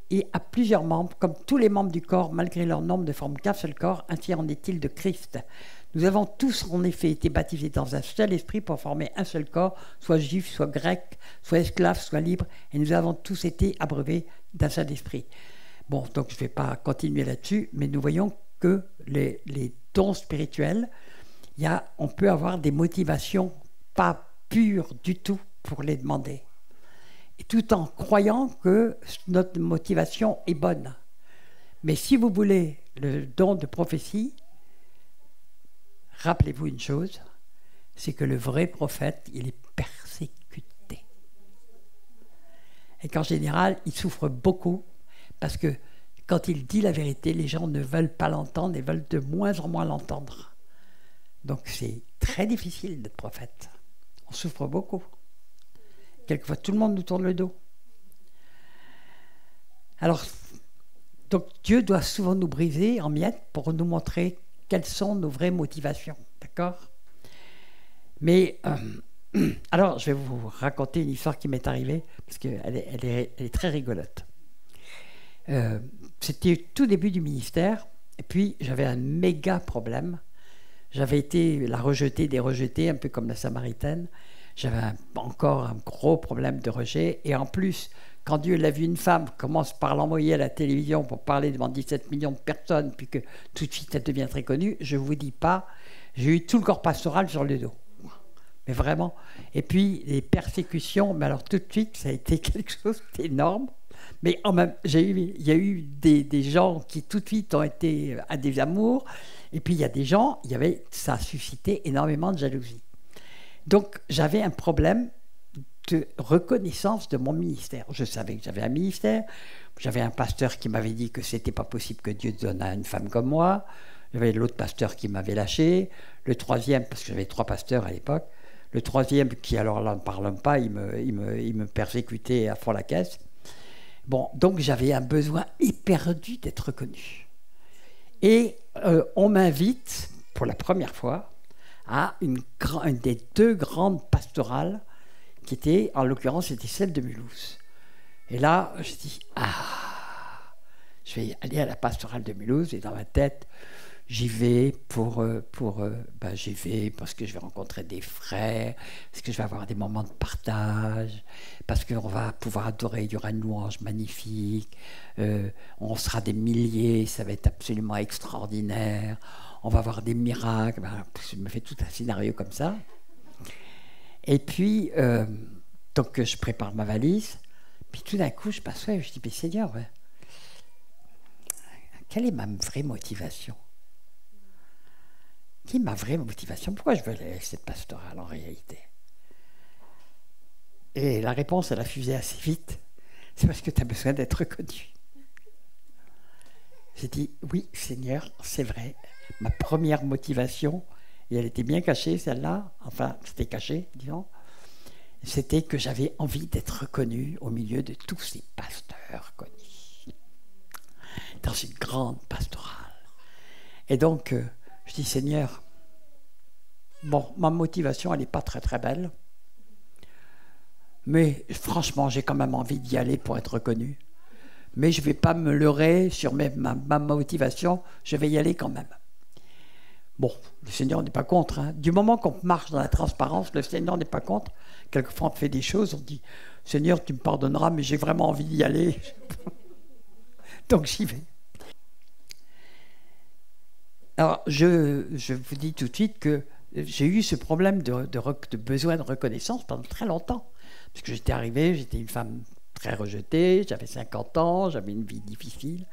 Speaker 1: et a plusieurs membres, comme tous les membres du corps, malgré leur nombre, ne forment qu'un seul corps, ainsi en est-il de Christ. Nous avons tous en effet été baptisés dans un seul esprit pour former un seul corps, soit juif, soit grec, soit esclave, soit libre, et nous avons tous été abreuvés d'un seul esprit. Bon, donc je ne vais pas continuer là-dessus, mais nous voyons que les dons spirituels, on peut avoir des motivations pas pures du tout pour les demander. Et tout en croyant que notre motivation est bonne. Mais si vous voulez le don de prophétie, rappelez-vous une chose, c'est que le vrai prophète, il est persécuté. Et qu'en général, il souffre beaucoup parce que quand il dit la vérité, les gens ne veulent pas l'entendre et veulent de moins en moins l'entendre. Donc c'est très difficile d'être prophète. On souffre beaucoup. Quelquefois, tout le monde nous tourne le dos. Alors, donc Dieu doit souvent nous briser en miettes pour nous montrer quelles sont nos vraies motivations. D'accord? Mais, alors, je vais vous raconter une histoire qui m'est arrivée, parce qu'elle est très rigolote. C'était tout début du ministère, et puis j'avais un méga problème. J'avais été la rejetée des rejetés, un peu comme la Samaritaine. J'avais encore un gros problème de rejet. Et en plus, quand Dieu l'a vu une femme commence par l'envoyer à la télévision pour parler devant 17 millions de personnes, puis que tout de suite elle devient très connue, je ne vous dis pas, j'ai eu tout le corps pastoral sur le dos. Mais vraiment. Et puis les persécutions, mais alors tout de suite, ça a été quelque chose d'énorme. Mais il y a eu des gens qui tout de suite ont été à des amours. Et puis il y a des gens, ça a suscité énormément de jalousie. Donc j'avais un problème de reconnaissance de mon ministère. Je savais que j'avais un ministère. J'avais un pasteur qui m'avait dit que c'était pas possible que Dieu donne à une femme comme moi. J'avais l'autre pasteur qui m'avait lâché. Le troisième, parce que j'avais 3 pasteurs à l'époque. Le troisième qui, alors là, ne parle pas, il me persécutait à fond la caisse. Bon, donc j'avais un besoin éperdu d'être reconnu. Et on m'invite, pour la première fois, à une des 2 grandes pastorales, qui était, en l'occurrence, c'était celle de Mulhouse. Et là, je dis, je vais aller à la pastorale de Mulhouse, et dans ma tête, j'y vais j'y vais parce que je vais rencontrer des frères, parce que je vais avoir des moments de partage, parce qu'on va pouvoir adorer, il y aura une louange magnifique, on sera des milliers, ça va être absolument extraordinaire, on va avoir des miracles. Je me fais tout un scénario comme ça. Et puis, donc je prépare ma valise, puis tout d'un coup je m'assois et je dis, mais Seigneur, quelle est ma vraie motivation? Qui est ma vraie motivation? Pourquoi je veux aller à cette pastorale en réalité? Et la réponse, elle a fusé assez vite. C'est parce que tu as besoin d'être reconnu. J'ai dit, oui, Seigneur, c'est vrai. Ma première motivation, et elle était bien cachée, celle-là, enfin, c'était caché, disons, c'était que j'avais envie d'être reconnu au milieu de tous ces pasteurs connus, dans une grande pastorale. Et donc, je dis, Seigneur, bon, ma motivation, elle n'est pas très très belle, mais franchement, j'ai quand même envie d'y aller pour être reconnu. Mais je ne vais pas me leurrer sur ma motivation, je vais y aller quand même. Bon, le Seigneur n'est pas contre. Hein. Du moment qu'on marche dans la transparence, le Seigneur n'est pas contre. Quelquefois, on fait des choses, on dit, Seigneur, tu me pardonneras, mais j'ai vraiment envie d'y aller. Donc, j'y vais. Alors, je vous dis tout de suite que j'ai eu ce problème de besoin de reconnaissance pendant très longtemps. Parce que j'étais une femme très rejetée, j'avais 50 ans, j'avais une vie difficile.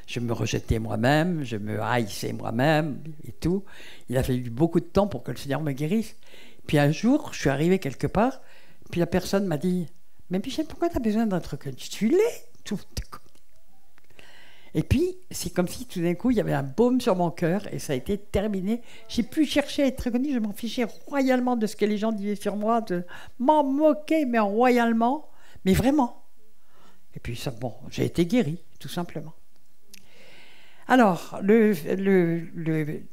Speaker 1: Je me rejetais moi-même, je me haïssais moi-même et tout. Il a fallu beaucoup de temps pour que le Seigneur me guérisse. Puis un jour, je suis arrivé quelque part, puis la personne m'a dit « Mais Michel, pourquoi tu as besoin d'être reconnu ? Tu l'es, tout te connaît. » Et puis, c'est comme si tout d'un coup, il y avait un baume sur mon cœur et ça a été terminé. J'ai pu chercher à être reconnu, je m'en fichais royalement de ce que les gens disaient sur moi, de m'en moquer, mais royalement, mais vraiment. Et puis, ça, bon, j'ai été guéri, tout simplement. Alors, le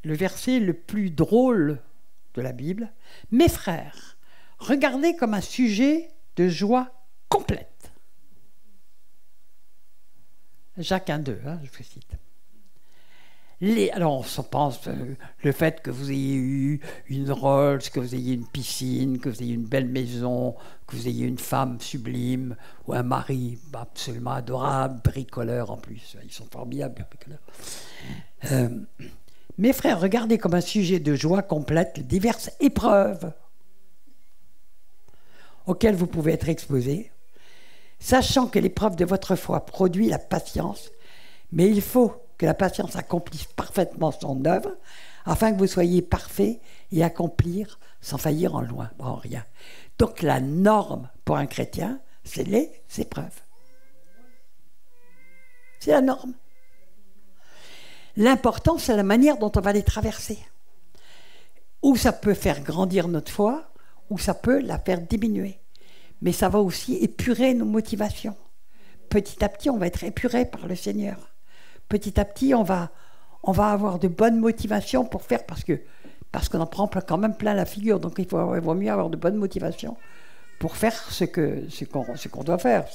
Speaker 1: verset le plus drôle de la Bible, « Mes frères, regardez comme un sujet de joie complète. » Jacques 1,2, je vous cite. Alors, on s'en pense, le fait que vous ayez eu une Rolls, que vous ayez une piscine, que vous ayez une belle maison, que vous ayez une femme sublime, ou un mari absolument adorable, bricoleur en plus, ils sont formidables, bricoleurs. Mes frères, regardez comme un sujet de joie complète les diverses épreuves auxquelles vous pouvez être exposés, sachant que l'épreuve de votre foi produit la patience, mais il faut que la patience accomplisse parfaitement son œuvre, afin que vous soyez parfaits et accomplir sans faillir en rien. Donc la norme pour un chrétien, c'est les épreuves. C'est la norme. L'important, c'est la manière dont on va les traverser. Ou ça peut faire grandir notre foi, ou ça peut la faire diminuer. Mais ça va aussi épurer nos motivations. Petit à petit, on va être épuré par le Seigneur. Petit à petit, on va avoir de bonnes motivations pour faire, parce qu'on en prend quand même plein la figure. Donc il vaut mieux avoir de bonnes motivations pour faire ce qu'on doit faire.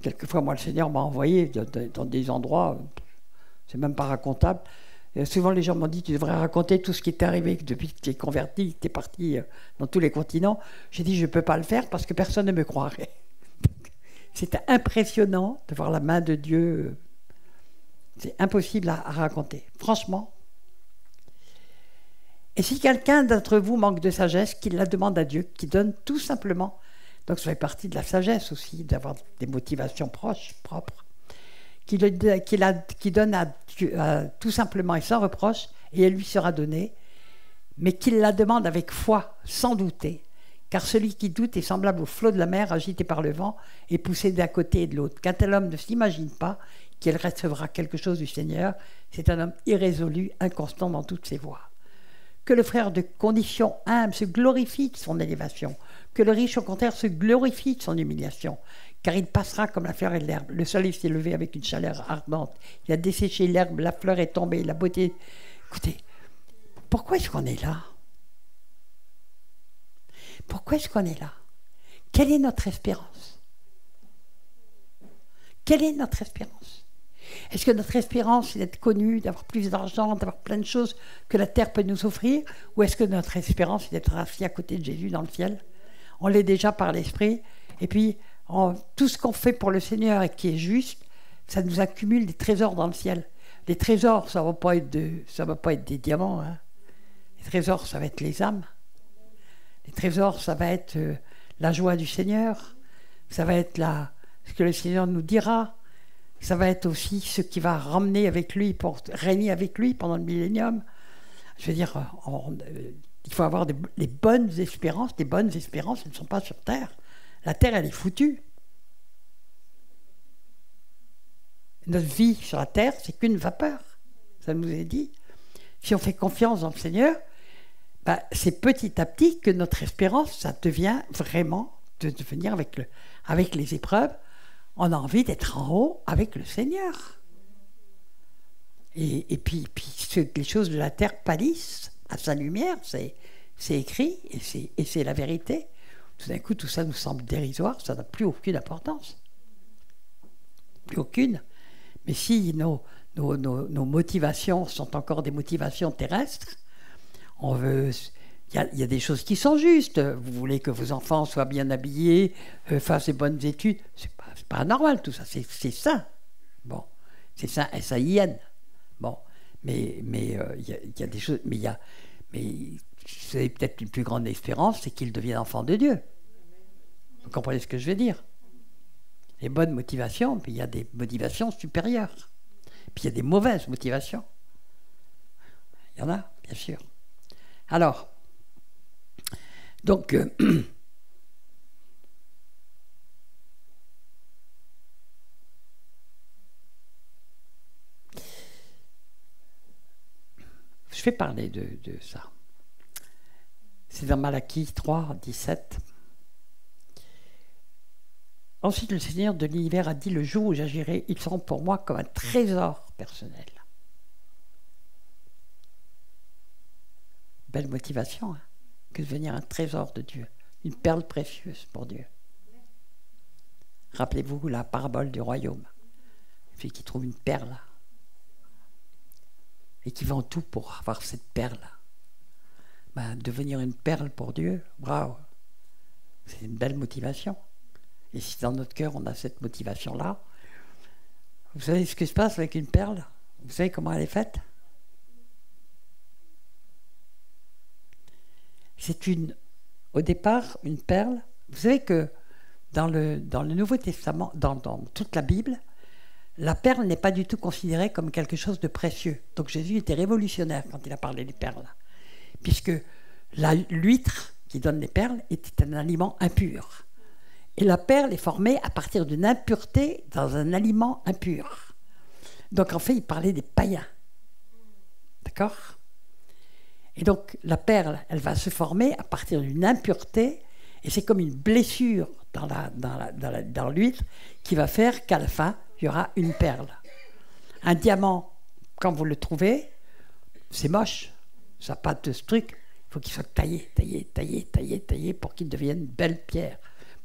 Speaker 1: Quelquefois, moi, le Seigneur m'a envoyé dans des endroits, c'est même pas racontable. Et souvent, les gens m'ont dit, tu devrais raconter tout ce qui t'est arrivé depuis que tu es converti, que tu es parti dans tous les continents. J'ai dit, je ne peux pas le faire parce que personne ne me croirait. C'était impressionnant de voir la main de Dieu. C'est impossible à raconter, franchement. Et si quelqu'un d'entre vous manque de sagesse, qu'il la demande à Dieu, qui donne tout simplement. Donc ça fait partie de la sagesse aussi, d'avoir des motivations propres. Qui donne tout simplement et sans reproche, et elle lui sera donnée, mais qu'il la demande avec foi, sans douter, car celui qui doute est semblable au flot de la mer agité par le vent et poussé d'un côté et de l'autre. Qu'un tel homme ne s'imagine pas qu'il recevra quelque chose du Seigneur, c'est un homme irrésolu, inconstant dans toutes ses voies. Que le frère de condition humble se glorifie de son élévation, que le riche au contraire se glorifie de son humiliation, car il passera comme la fleur et l'herbe. Le soleil s'est levé avec une chaleur ardente, il a desséché l'herbe, la fleur est tombée, la beauté... Écoutez, pourquoi est-ce qu'on est là ? Pourquoi est-ce qu'on est là ? Quelle est notre espérance ? Quelle est notre espérance ? Est-ce que notre espérance, c'est d'être connu, d'avoir plus d'argent, d'avoir plein de choses que la terre peut nous offrir ? Ou est-ce que notre espérance, c'est d'être assis à côté de Jésus dans le ciel ? On l'est déjà par l'Esprit. Et puis, tout ce qu'on fait pour le Seigneur et qui est juste, ça nous accumule des trésors dans le ciel. Les trésors, ça ne va pas être des diamants. Hein. Les trésors, ça va être les âmes. Les trésors, ça va être la joie du Seigneur. Ça va être ce que le Seigneur nous dira. Ça va être aussi ce qui va ramener avec lui, pour régner avec lui pendant le millénium. Je veux dire, il faut avoir les bonnes espérances. Les bonnes espérances, elles ne sont pas sur terre. La terre, elle est foutue. Notre vie sur la terre, c'est qu'une vapeur. Ça nous est dit. Si on fait confiance dans le Seigneur, c'est petit à petit que notre espérance, ça devient vraiment de devenir avec les épreuves. On a envie d'être en haut avec le Seigneur. Et puis les choses de la terre pâlissent à sa lumière, c'est écrit et c'est la vérité. Tout d'un coup, tout ça nous semble dérisoire, ça n'a plus aucune importance. Plus aucune. Mais si nos motivations sont encore des motivations terrestres, il y a des choses qui sont justes. Vous voulez que vos enfants soient bien habillés, fassent des bonnes études. C'est pas normal tout ça, c'est sain. Bon, c'est sain, S-A-I-N. Bon, Mais il y a des choses. Mais c'est peut-être une plus grande espérance, c'est qu'ils deviennent enfants de Dieu. Vous comprenez ce que je veux dire? Les bonnes motivations, puis il y a des motivations supérieures. Puis il y a des mauvaises motivations. Il y en a, bien sûr. Alors, donc, je vais parler de ça. C'est dans Malachie 3, 17. Ensuite, le Seigneur de l'univers a dit, le jour où j'agirai, ils seront pour moi comme un trésor personnel. Belle motivation, hein, que de devenir un trésor de Dieu, une perle précieuse pour Dieu. Rappelez-vous la parabole du royaume. Celui qui trouve une perle et qui vend tout pour avoir cette perle. Ben, devenir une perle pour Dieu, waouh, c'est une belle motivation. Et si dans notre cœur on a cette motivation-là, vous savez ce qui se passe avec une perle? Vous savez comment elle est faite? C'est au départ, une perle. Vous savez que dans le Nouveau Testament, dans toute la Bible, la perle n'est pas du tout considérée comme quelque chose de précieux. Donc Jésus était révolutionnaire quand il a parlé des perles. Puisque l'huître qui donne les perles était un aliment impur. Et la perle est formée à partir d'une impureté dans un aliment impur. Donc en fait, il parlait des païens. D'accord? Et donc la perle, elle va se former à partir d'une impureté, et c'est comme une blessure dans l'huître qui va faire qu'à la fin, il y aura une perle. Un diamant, quand vous le trouvez, c'est moche. Ça n'a pas de ce truc. Il faut qu'il soit taillé pour qu'il devienne une belle pierre.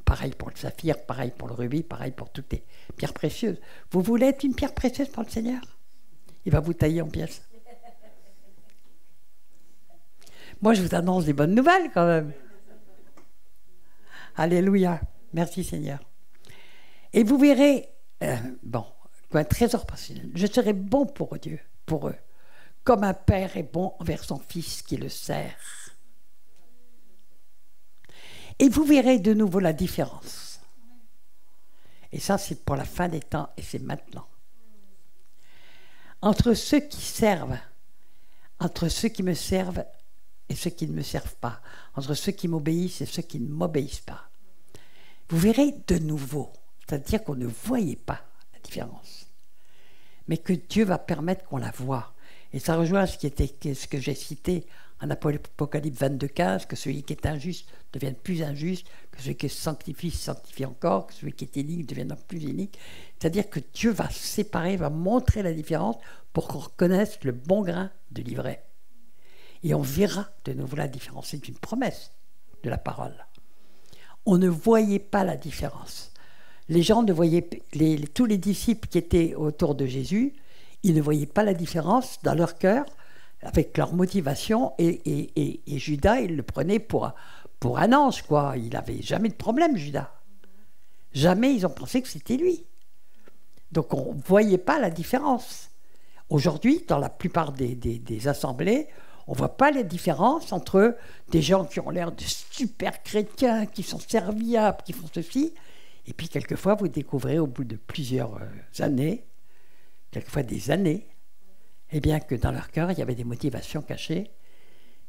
Speaker 1: Pareil pour le saphir, pareil pour le rubis, pareil pour toutes les pierres précieuses. Vous voulez être une pierre précieuse pour le Seigneur? Il va vous tailler en pièces. Moi, je vous annonce des bonnes nouvelles quand même. Alléluia. Merci Seigneur. Et vous verrez, un trésor personnel. Je serai bon pour Dieu, pour eux, comme un père est bon envers son fils qui le sert. Et vous verrez de nouveau la différence. Et ça, c'est pour la fin des temps et c'est maintenant. Entre ceux qui servent, entre ceux qui me servent et ceux qui ne me servent pas, entre ceux qui m'obéissent et ceux qui ne m'obéissent pas. Vous verrez de nouveau, c'est-à-dire qu'on ne voyait pas la différence, mais que Dieu va permettre qu'on la voie. Et ça rejoint ce que j'ai cité en Apocalypse 22,15, que celui qui est injuste devienne plus injuste, que celui qui se sanctifie encore, que celui qui est inique devienne plus inique. C'est-à-dire que Dieu va séparer, va montrer la différence pour qu'on reconnaisse le bon grain de l'ivraie. Et on verra de nouveau la différence. C'est une promesse de la parole. On ne voyait pas la différence. Les gens ne voyaient, tous les disciples qui étaient autour de Jésus, ils ne voyaient pas la différence dans leur cœur avec leur motivation. Et Judas, il le prenait pour un ange, quoi. Il n'avait jamais de problème, Judas. Jamais ils ont pensé que c'était lui. Donc on ne voyait pas la différence. Aujourd'hui, dans la plupart des assemblées, on ne voit pas la différence entre des gens qui ont l'air de super chrétiens, qui sont serviables, qui font ceci, et puis quelquefois vous découvrez au bout de plusieurs années, quelquefois des années, eh bien que dans leur cœur il y avait des motivations cachées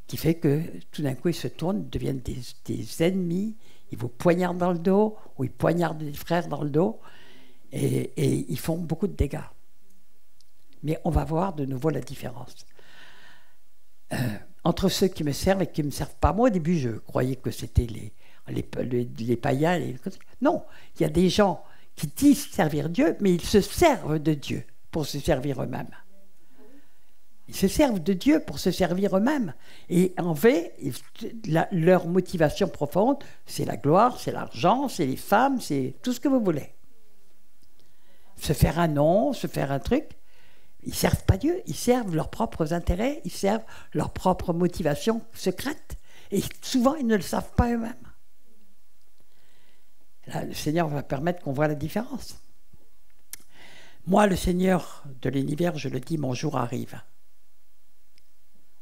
Speaker 1: qui fait que tout d'un coup ils se tournent, ils deviennent des ennemis, ils vous poignardent dans le dos, ou ils poignardent des frères dans le dos, et ils font beaucoup de dégâts. Mais on va voir de nouveau la différence. Entre ceux qui me servent et qui ne me servent pas. Moi, au début, je croyais que c'était les païens. Non, il y a des gens qui disent servir Dieu, mais ils se servent de Dieu pour se servir eux-mêmes. Ils se servent de Dieu pour se servir eux-mêmes. Et en fait, leur motivation profonde, c'est la gloire, c'est l'argent, c'est les femmes, c'est tout ce que vous voulez. Se faire un nom, se faire un truc. Ils ne servent pas Dieu, ils servent leurs propres intérêts, ils servent leurs propres motivations secrètes. Et souvent, ils ne le savent pas eux-mêmes. Là, le Seigneur va permettre qu'on voit la différence. Moi, le Seigneur de l'univers, je le dis, mon jour arrive.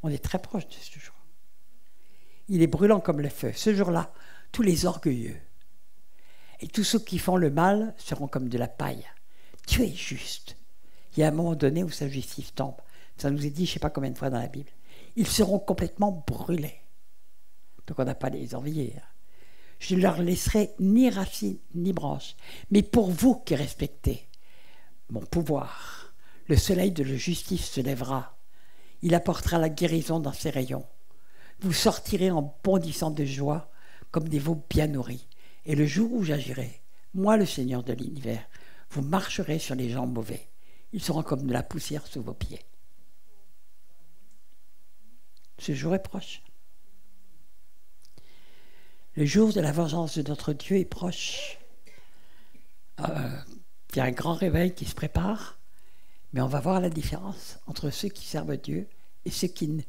Speaker 1: On est très proche de ce jour. Il est brûlant comme le feu. Ce jour-là, tous les orgueilleux et tous ceux qui font le mal seront comme de la paille. Dieu est juste. Il y a un moment donné où sa justice tombe. Ça nous est dit, je ne sais pas combien de fois dans la Bible. Ils seront complètement brûlés. Donc on n'a pas à les envier. Je ne leur laisserai ni racines ni branches. Mais pour vous qui respectez mon pouvoir, le soleil de la justice se lèvera. Il apportera la guérison dans ses rayons. Vous sortirez en bondissant de joie comme des veaux bien nourris. Et le jour où j'agirai, moi le Seigneur de l'univers, vous marcherez sur les gens mauvais. Ils seront comme de la poussière sous vos pieds. Ce jour est proche. Le jour de la vengeance de notre Dieu est proche. Il y a un grand réveil qui se prépare, mais on va voir la différence entre ceux qui servent Dieu et ceux qui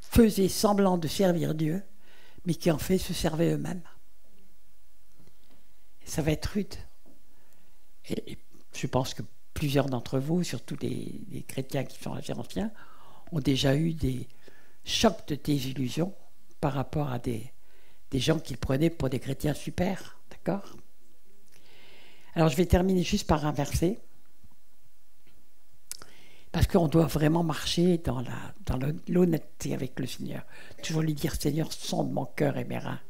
Speaker 1: faisaient semblant de servir Dieu, mais qui en fait se servaient eux-mêmes. Et ça va être rude. Et je pense que plusieurs d'entre vous, surtout les chrétiens qui sont assez anciens, ont déjà eu des chocs de désillusion par rapport à des gens qu'ils prenaient pour des chrétiens super, d'accord ? Alors je vais terminer juste par un verset, parce qu'on doit vraiment marcher dans l'honnêteté avec le Seigneur. Toujours lui dire, Seigneur, sonde mon cœur et mes reins.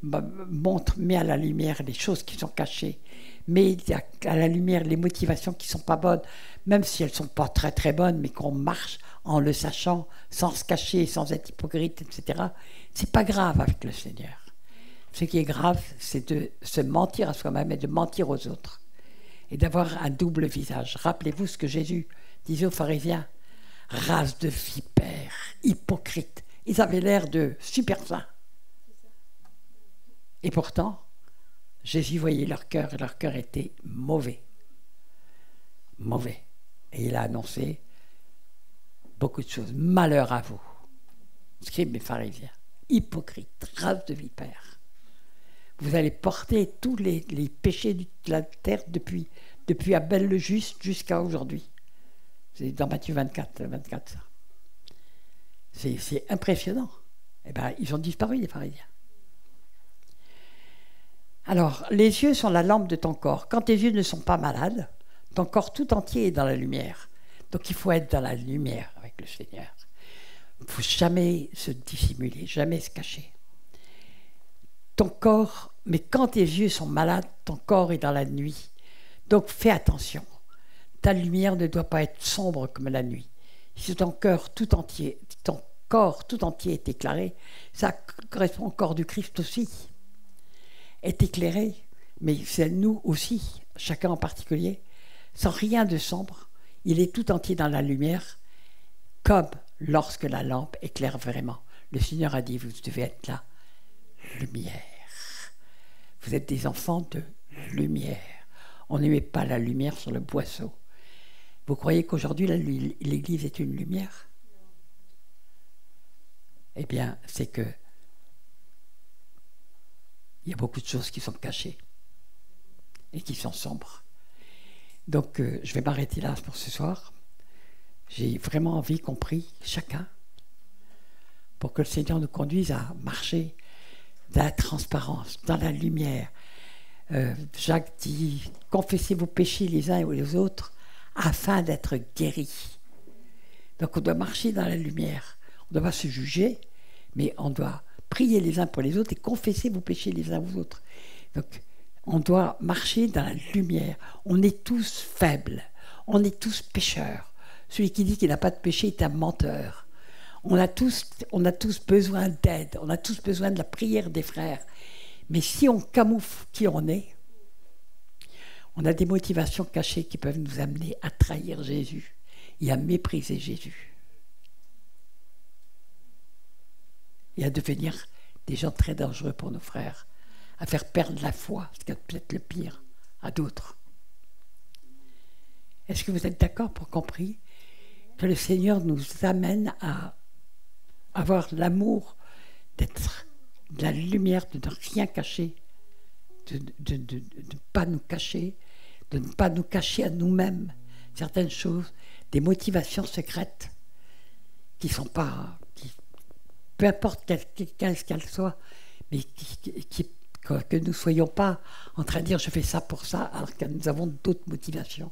Speaker 1: Mets à la lumière les choses qui sont cachées. Mets à la lumière les motivations qui ne sont pas bonnes, même si elles ne sont pas très très bonnes, mais qu'on marche en le sachant, sans se cacher, sans être hypocrite, etc. C'est pas grave avec le Seigneur. Ce qui est grave, c'est de se mentir à soi-même et de mentir aux autres. Et d'avoir un double visage. Rappelez-vous ce que Jésus disait aux pharisiens. Race de vipères, hypocrites. Ils avaient l'air de super saints. Et pourtant, Jésus voyait leur cœur et leur cœur était mauvais. Mauvais. Et il a annoncé beaucoup de choses. Malheur à vous, scribes et pharisiens, hypocrites, race de vipères. Vous allez porter tous les péchés de la terre depuis Abel le juste jusqu'à aujourd'hui. C'est dans Matthieu 24 ça. C'est impressionnant. Eh bien, ils ont disparu, les pharisiens. Alors, les yeux sont la lampe de ton corps. Quand tes yeux ne sont pas malades, ton corps tout entier est dans la lumière. Donc, il faut être dans la lumière avec le Seigneur. Il ne faut jamais se dissimuler, jamais se cacher. Ton corps, mais quand tes yeux sont malades, ton corps est dans la nuit. Donc, fais attention. Ta lumière ne doit pas être sombre comme la nuit. Si ton corps tout entier est éclairé, ça correspond au corps du Christ aussi. Est éclairé, mais c'est nous aussi, chacun en particulier, sans rien de sombre, il est tout entier dans la lumière, comme lorsque la lampe éclaire vraiment. Le Seigneur a dit, vous devez être la lumière. Vous êtes des enfants de lumière. On ne met pas la lumière sur le boisseau. Vous croyez qu'aujourd'hui, l'Église est une lumière ? Eh bien, c'est que il y a beaucoup de choses qui sont cachées et qui sont sombres. Donc, je vais m'arrêter là pour ce soir. J'ai vraiment envie qu'on prie chacun pour que le Seigneur nous conduise à marcher dans la transparence, dans la lumière. Jacques dit, confessez vos péchés les uns et les autres afin d'être guéris. Donc, on doit marcher dans la lumière. On ne doit pas se juger, mais on doit priez les uns pour les autres et confessez vos péchés les uns aux autres. Donc, on doit marcher dans la lumière. On est tous faibles. On est tous pécheurs. Celui qui dit qu'il n'a pas de péché est un menteur. On a tous besoin d'aide. On a tous besoin de la prière des frères. Mais si on camoufle qui on est, on a des motivations cachées qui peuvent nous amener à trahir Jésus et à mépriser Jésus. Et à devenir des gens très dangereux pour nos frères, à faire perdre la foi, ce qui est peut-être le pire, à d'autres. Est-ce que vous êtes d'accord pour qu'on prie que le Seigneur nous amène à avoir l'amour d'être de la lumière, de ne rien cacher, de ne pas nous cacher, de ne pas nous cacher à nous-mêmes certaines choses, des motivations secrètes qui sont pas, peu importe qu'elle soit, mais que nous ne soyons pas en train de dire je fais ça pour ça, alors que nous avons d'autres motivations,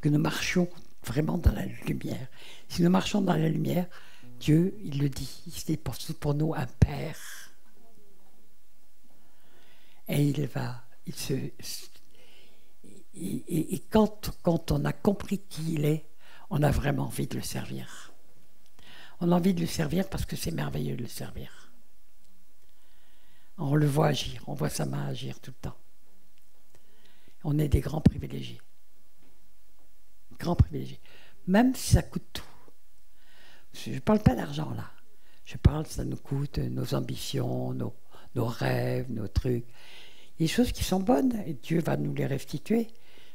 Speaker 1: que nous marchions vraiment dans la lumière. Si nous marchons dans la lumière, Dieu, il le dit, c'est pour nous un Père. Et et quand on a compris qui il est, on a vraiment envie de le servir. On a envie de le servir parce que c'est merveilleux de le servir. On le voit agir, on voit sa main agir tout le temps. On est des grands privilégiés. Grands privilégiés. Même si ça coûte tout. Je ne parle pas d'argent là. Je parle, ça nous coûte nos ambitions, nos rêves, nos trucs. Il y a des choses qui sont bonnes et Dieu va nous les restituer.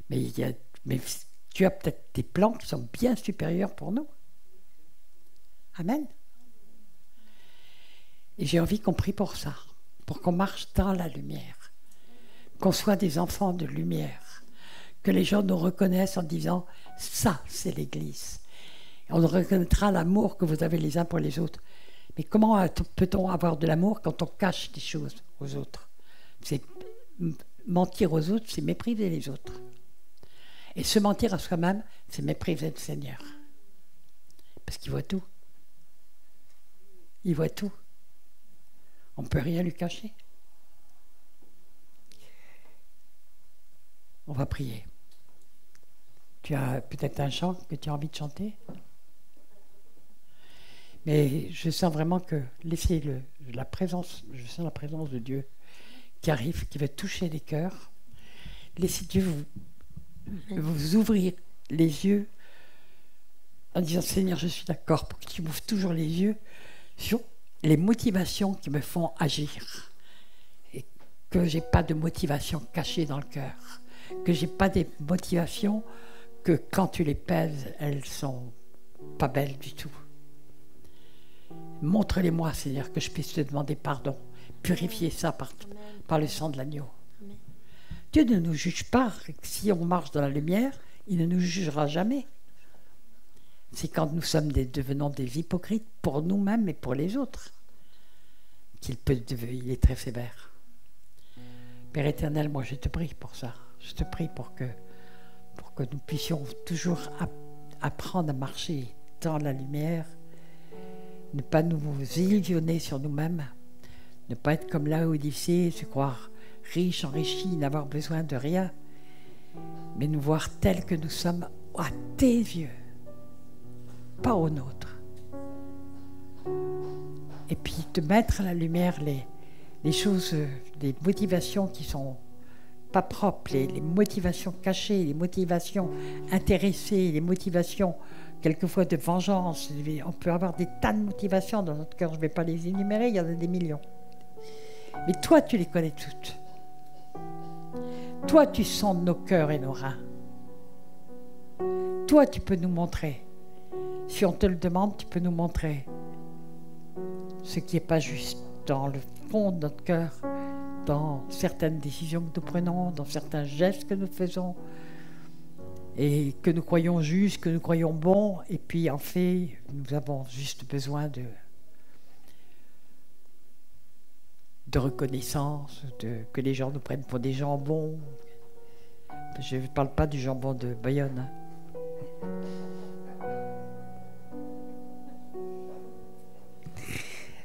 Speaker 1: Mais Dieu a peut-être des plans qui sont bien supérieurs pour nous. Amen. Et j'ai envie qu'on prie pour ça, pour qu'on marche dans la lumière, qu'on soit des enfants de lumière, que les gens nous reconnaissent en disant « ça, c'est l'Église ». On reconnaîtra l'amour que vous avez les uns pour les autres. Mais comment peut-on avoir de l'amour quand on cache des choses aux autres? C'est mentir aux autres, c'est mépriser les autres. Et se mentir à soi-même, c'est mépriser le Seigneur. Parce qu'il voit tout. Il voit tout. On ne peut rien lui cacher. On va prier. Tu as peut-être un chant que tu as envie de chanter? Mais je sens vraiment que laissez la présence, je sens la présence de Dieu qui arrive, qui va toucher les cœurs. Laissez Dieu vous ouvrir les yeux en disant Seigneur, je suis d'accord pour que tu m'ouvres toujours les yeux sur les motivations qui me font agir et que j'ai pas de motivation cachée dans le cœur, que j'ai pas des motivations que quand tu les pèses, elles sont pas belles du tout. Montre-les-moi, Seigneur, que je puisse te demander pardon, purifier ça par le sang de l'agneau. Dieu ne nous juge pas. Si on marche dans la lumière, il ne nous jugera jamais. C'est quand nous devenons des hypocrites pour nous-mêmes et pour les autres il est très sévère. Père éternel, moi je te prie pour ça. Je te prie pour que nous puissions toujours apprendre à marcher dans la lumière, ne pas nous illusionner sur nous-mêmes, ne pas être comme l'Odyssée, se croire riche, enrichi, n'avoir besoin de rien, mais nous voir tels que nous sommes à tes yeux, pas aux nôtres. Et puis te mettre à la lumière les choses, les motivations qui sont pas propres, les motivations cachées, les motivations intéressées, les motivations quelquefois de vengeance. On peut avoir des tas de motivations dans notre cœur, je ne vais pas les énumérer, il y en a des millions. Mais toi, tu les connais toutes. Toi, tu sondes nos cœurs et nos reins. Toi, tu peux nous montrer. Si on te le demande, tu peux nous montrer ce qui n'est pas juste dans le fond de notre cœur, dans certaines décisions que nous prenons, dans certains gestes que nous faisons, et que nous croyons justes, que nous croyons bons, et puis en fait, nous avons juste besoin de reconnaissance, que les gens nous prennent pour des jambons. Je ne parle pas du jambon de Bayonne. Hein.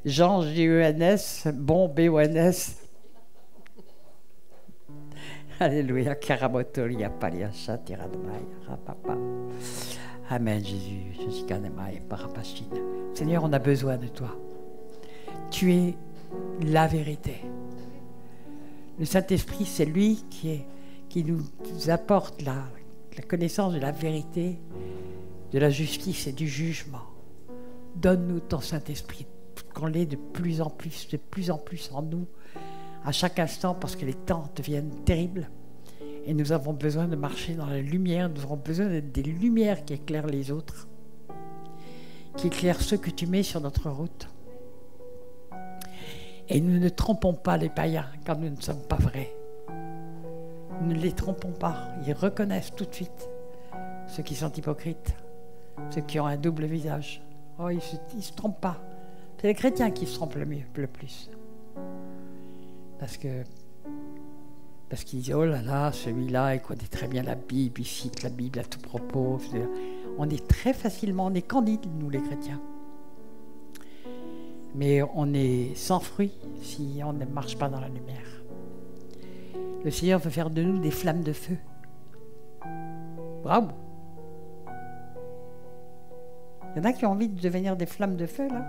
Speaker 1: Jean, G-E-N-S, bon, B-O-N-S. Alléluia, Karabotolia, Paliacha, Tiradmaya, Rapapa. Amen, Jésus, Jessicanemaya, Parapachine. Seigneur, on a besoin de toi. Tu es la vérité. Le Saint-Esprit, c'est lui qui nous apporte la connaissance de la vérité, de la justice et du jugement. Donne-nous ton Saint-Esprit, qu'on l'ait de plus en plus en nous, à chaque instant, parce que les temps deviennent terribles et nous avons besoin de marcher dans la lumière, nous avons besoin d'être des lumières qui éclairent les autres, qui éclairent ceux que tu mets sur notre route. Et nous ne trompons pas les païens quand nous ne sommes pas vrais. Nous ne les trompons pas, ils reconnaissent tout de suite ceux qui sont hypocrites, ceux qui ont un double visage. Oh, ils se trompent pas. C'est les chrétiens qui se trompent le plus. Parce qu'ils disent, oh là là, celui-là, il connaît très bien la Bible, il cite la Bible à tout propos. On est très facilement, on est candides, nous les chrétiens. Mais on est sans fruit si on ne marche pas dans la lumière. Le Seigneur veut faire de nous des flammes de feu. Bravo! Il y en a qui ont envie de devenir des flammes de feu, là,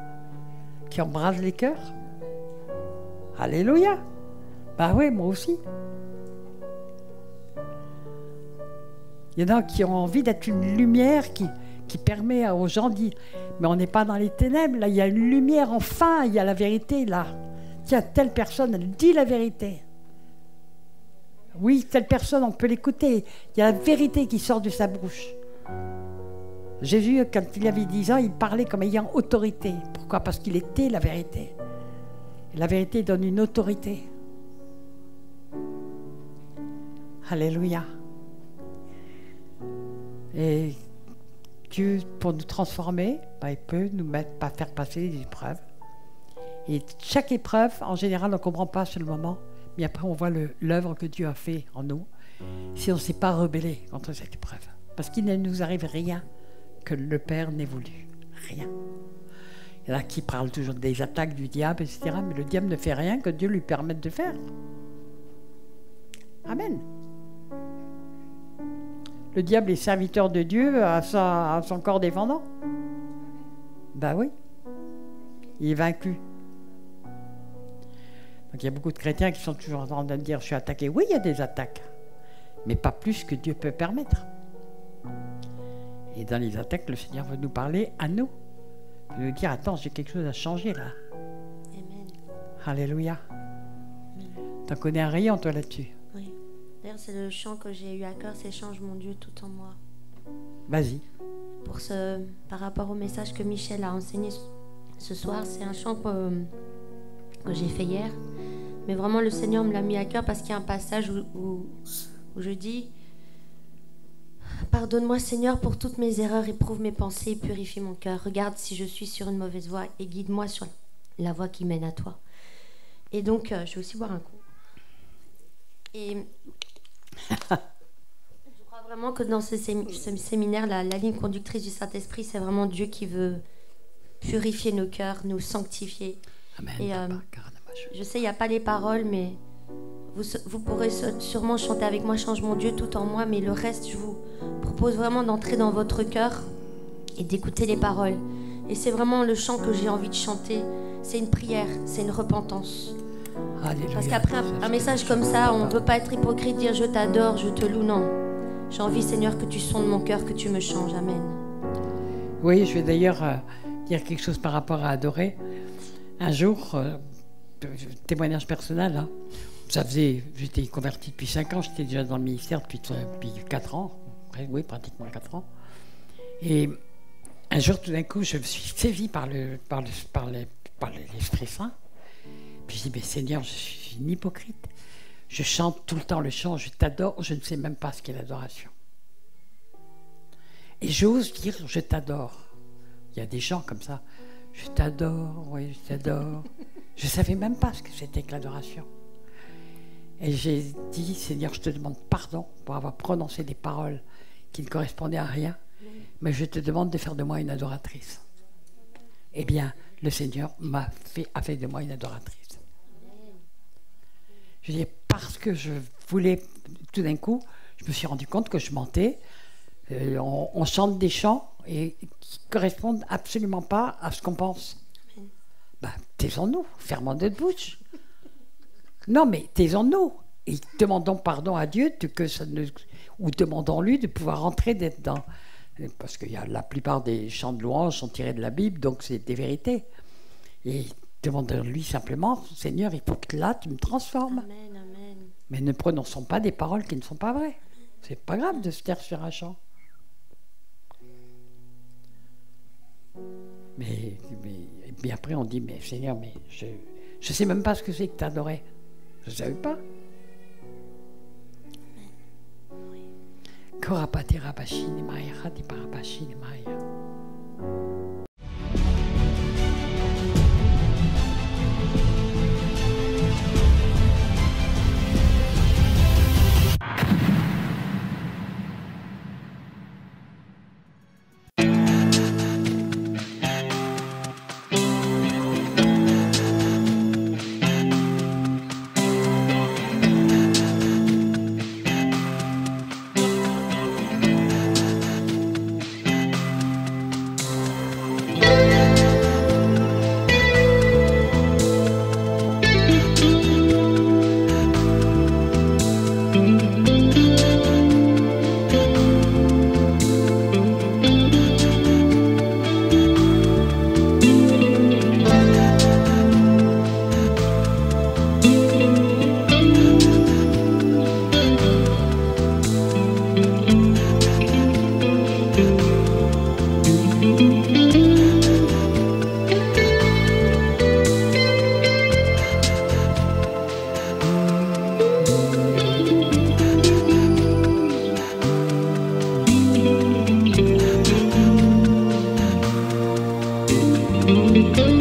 Speaker 1: qui embrasent les cœurs. Alléluia! Bah oui, moi aussi. Il y en a qui ont envie d'être une lumière qui permet aux gens de dire, mais on n'est pas dans les ténèbres, là, il y a une lumière, enfin, il y a la vérité, là. Tiens, telle personne, elle dit la vérité. Oui, telle personne, on peut l'écouter. Il y a la vérité qui sort de sa bouche. Jésus, quand il avait 10 ans, il parlait comme ayant autorité. Pourquoi? Parce qu'il était la vérité. Et la vérité donne une autorité. Alléluia. Et Dieu, pour nous transformer, il peut nous faire passer des épreuves. Et chaque épreuve, en général, on ne comprend pas sur le moment, mais après, on voit l'œuvre que Dieu a fait en nous, si on ne s'est pas rebellé contre cette épreuve. Parce qu'il ne nous arrive rien que le Père n'ait voulu. Rien. Il y en a qui parlent toujours des attaques du diable, etc. Mais le diable ne fait rien que Dieu lui permette de faire. Amen. Le diable est serviteur de Dieu à son corps défendant. Ben oui. Il est vaincu. Donc il y a beaucoup de chrétiens qui sont toujours en train de dire « je suis attaqué ». Oui, il y a des attaques, mais pas plus que Dieu peut permettre. Et dans les attaques, le Seigneur veut nous parler à nous. Il veut nous dire « attends, j'ai quelque chose à changer là ».
Speaker 3: Amen.
Speaker 1: Alléluia. T'en connais un rayon toi là-dessus?
Speaker 3: Oui. D'ailleurs, c'est le chant que j'ai eu à cœur, c'est « Change mon Dieu tout en moi ».
Speaker 1: Vas-y.
Speaker 3: Par rapport au message que Michel a enseigné ce soir, c'est un chant que j'ai fait hier. Mais vraiment, le Seigneur me l'a mis à cœur parce qu'il y a un passage où je dis « Pardonne-moi, Seigneur, pour toutes mes erreurs, éprouve mes pensées et purifie mon cœur. Regarde si je suis sur une mauvaise voie et guide-moi sur la voie qui mène à toi. » Et donc, je vais aussi boire un coup. Et je crois vraiment que dans ce séminaire, la ligne conductrice du Saint-Esprit, c'est vraiment Dieu qui veut purifier nos cœurs, nous sanctifier.
Speaker 1: Amen.
Speaker 3: Et je sais, il n'y a pas les paroles, mais vous pourrez sûrement chanter avec moi « Change mon Dieu tout en moi », mais le reste, je vous propose vraiment d'entrer dans votre cœur et d'écouter les paroles. Et c'est vraiment le chant que j'ai envie de chanter. C'est une prière, c'est une repentance.
Speaker 1: Alléluia.
Speaker 3: Parce qu'après un message comme ça, on ne veut pas être hypocrite, dire « je t'adore, je te loue », non. J'ai envie, Seigneur, que tu sondes mon cœur, que tu me changes. Amen.
Speaker 1: Oui, je vais d'ailleurs dire quelque chose par rapport à adorer. Un jour, témoignage personnel, hein, j'étais converti depuis 5 ans, j'étais déjà dans le ministère depuis 4 ans, oui, pratiquement 4 ans. Et un jour, tout d'un coup, je me suis saisi par l'Esprit Saint. Puis je dis, mais Seigneur, je suis une hypocrite. Je chante tout le temps le chant, je t'adore, je ne sais même pas ce qu'est l'adoration. Et j'ose dire, je t'adore. Il y a des gens comme ça. Je t'adore, oui, je t'adore. Je ne savais même pas ce que c'était que l'adoration. Et j'ai dit, Seigneur, je te demande pardon pour avoir prononcé des paroles qui ne correspondaient à rien, mais je te demande de faire de moi une adoratrice. Eh bien, le Seigneur a fait de moi une adoratrice. Je dis, parce que je voulais, tout d'un coup, je me suis rendu compte que je mentais. On chante des chants et qui ne correspondent absolument pas à ce qu'on pense. Taisons-nous, fermons notre bouche. Non, mais taisons-nous et demandons pardon à Dieu ou demandons-lui de pouvoir entrer dans... Parce que la plupart des chants de louange sont tirés de la Bible, donc c'est des vérités. Et demandons-lui simplement, Seigneur, il faut que là, tu me transformes.
Speaker 3: Amen, amen.
Speaker 1: Mais ne prononçons pas des paroles qui ne sont pas vraies. C'est pas grave de se taire sur un chant. Mais après on dit, mais Seigneur, mais je sais même pas ce que c'est que t'adorais. Je savais pas. Korapati Rabashini Maya Hadi Parabashini Maya.
Speaker 3: Amen.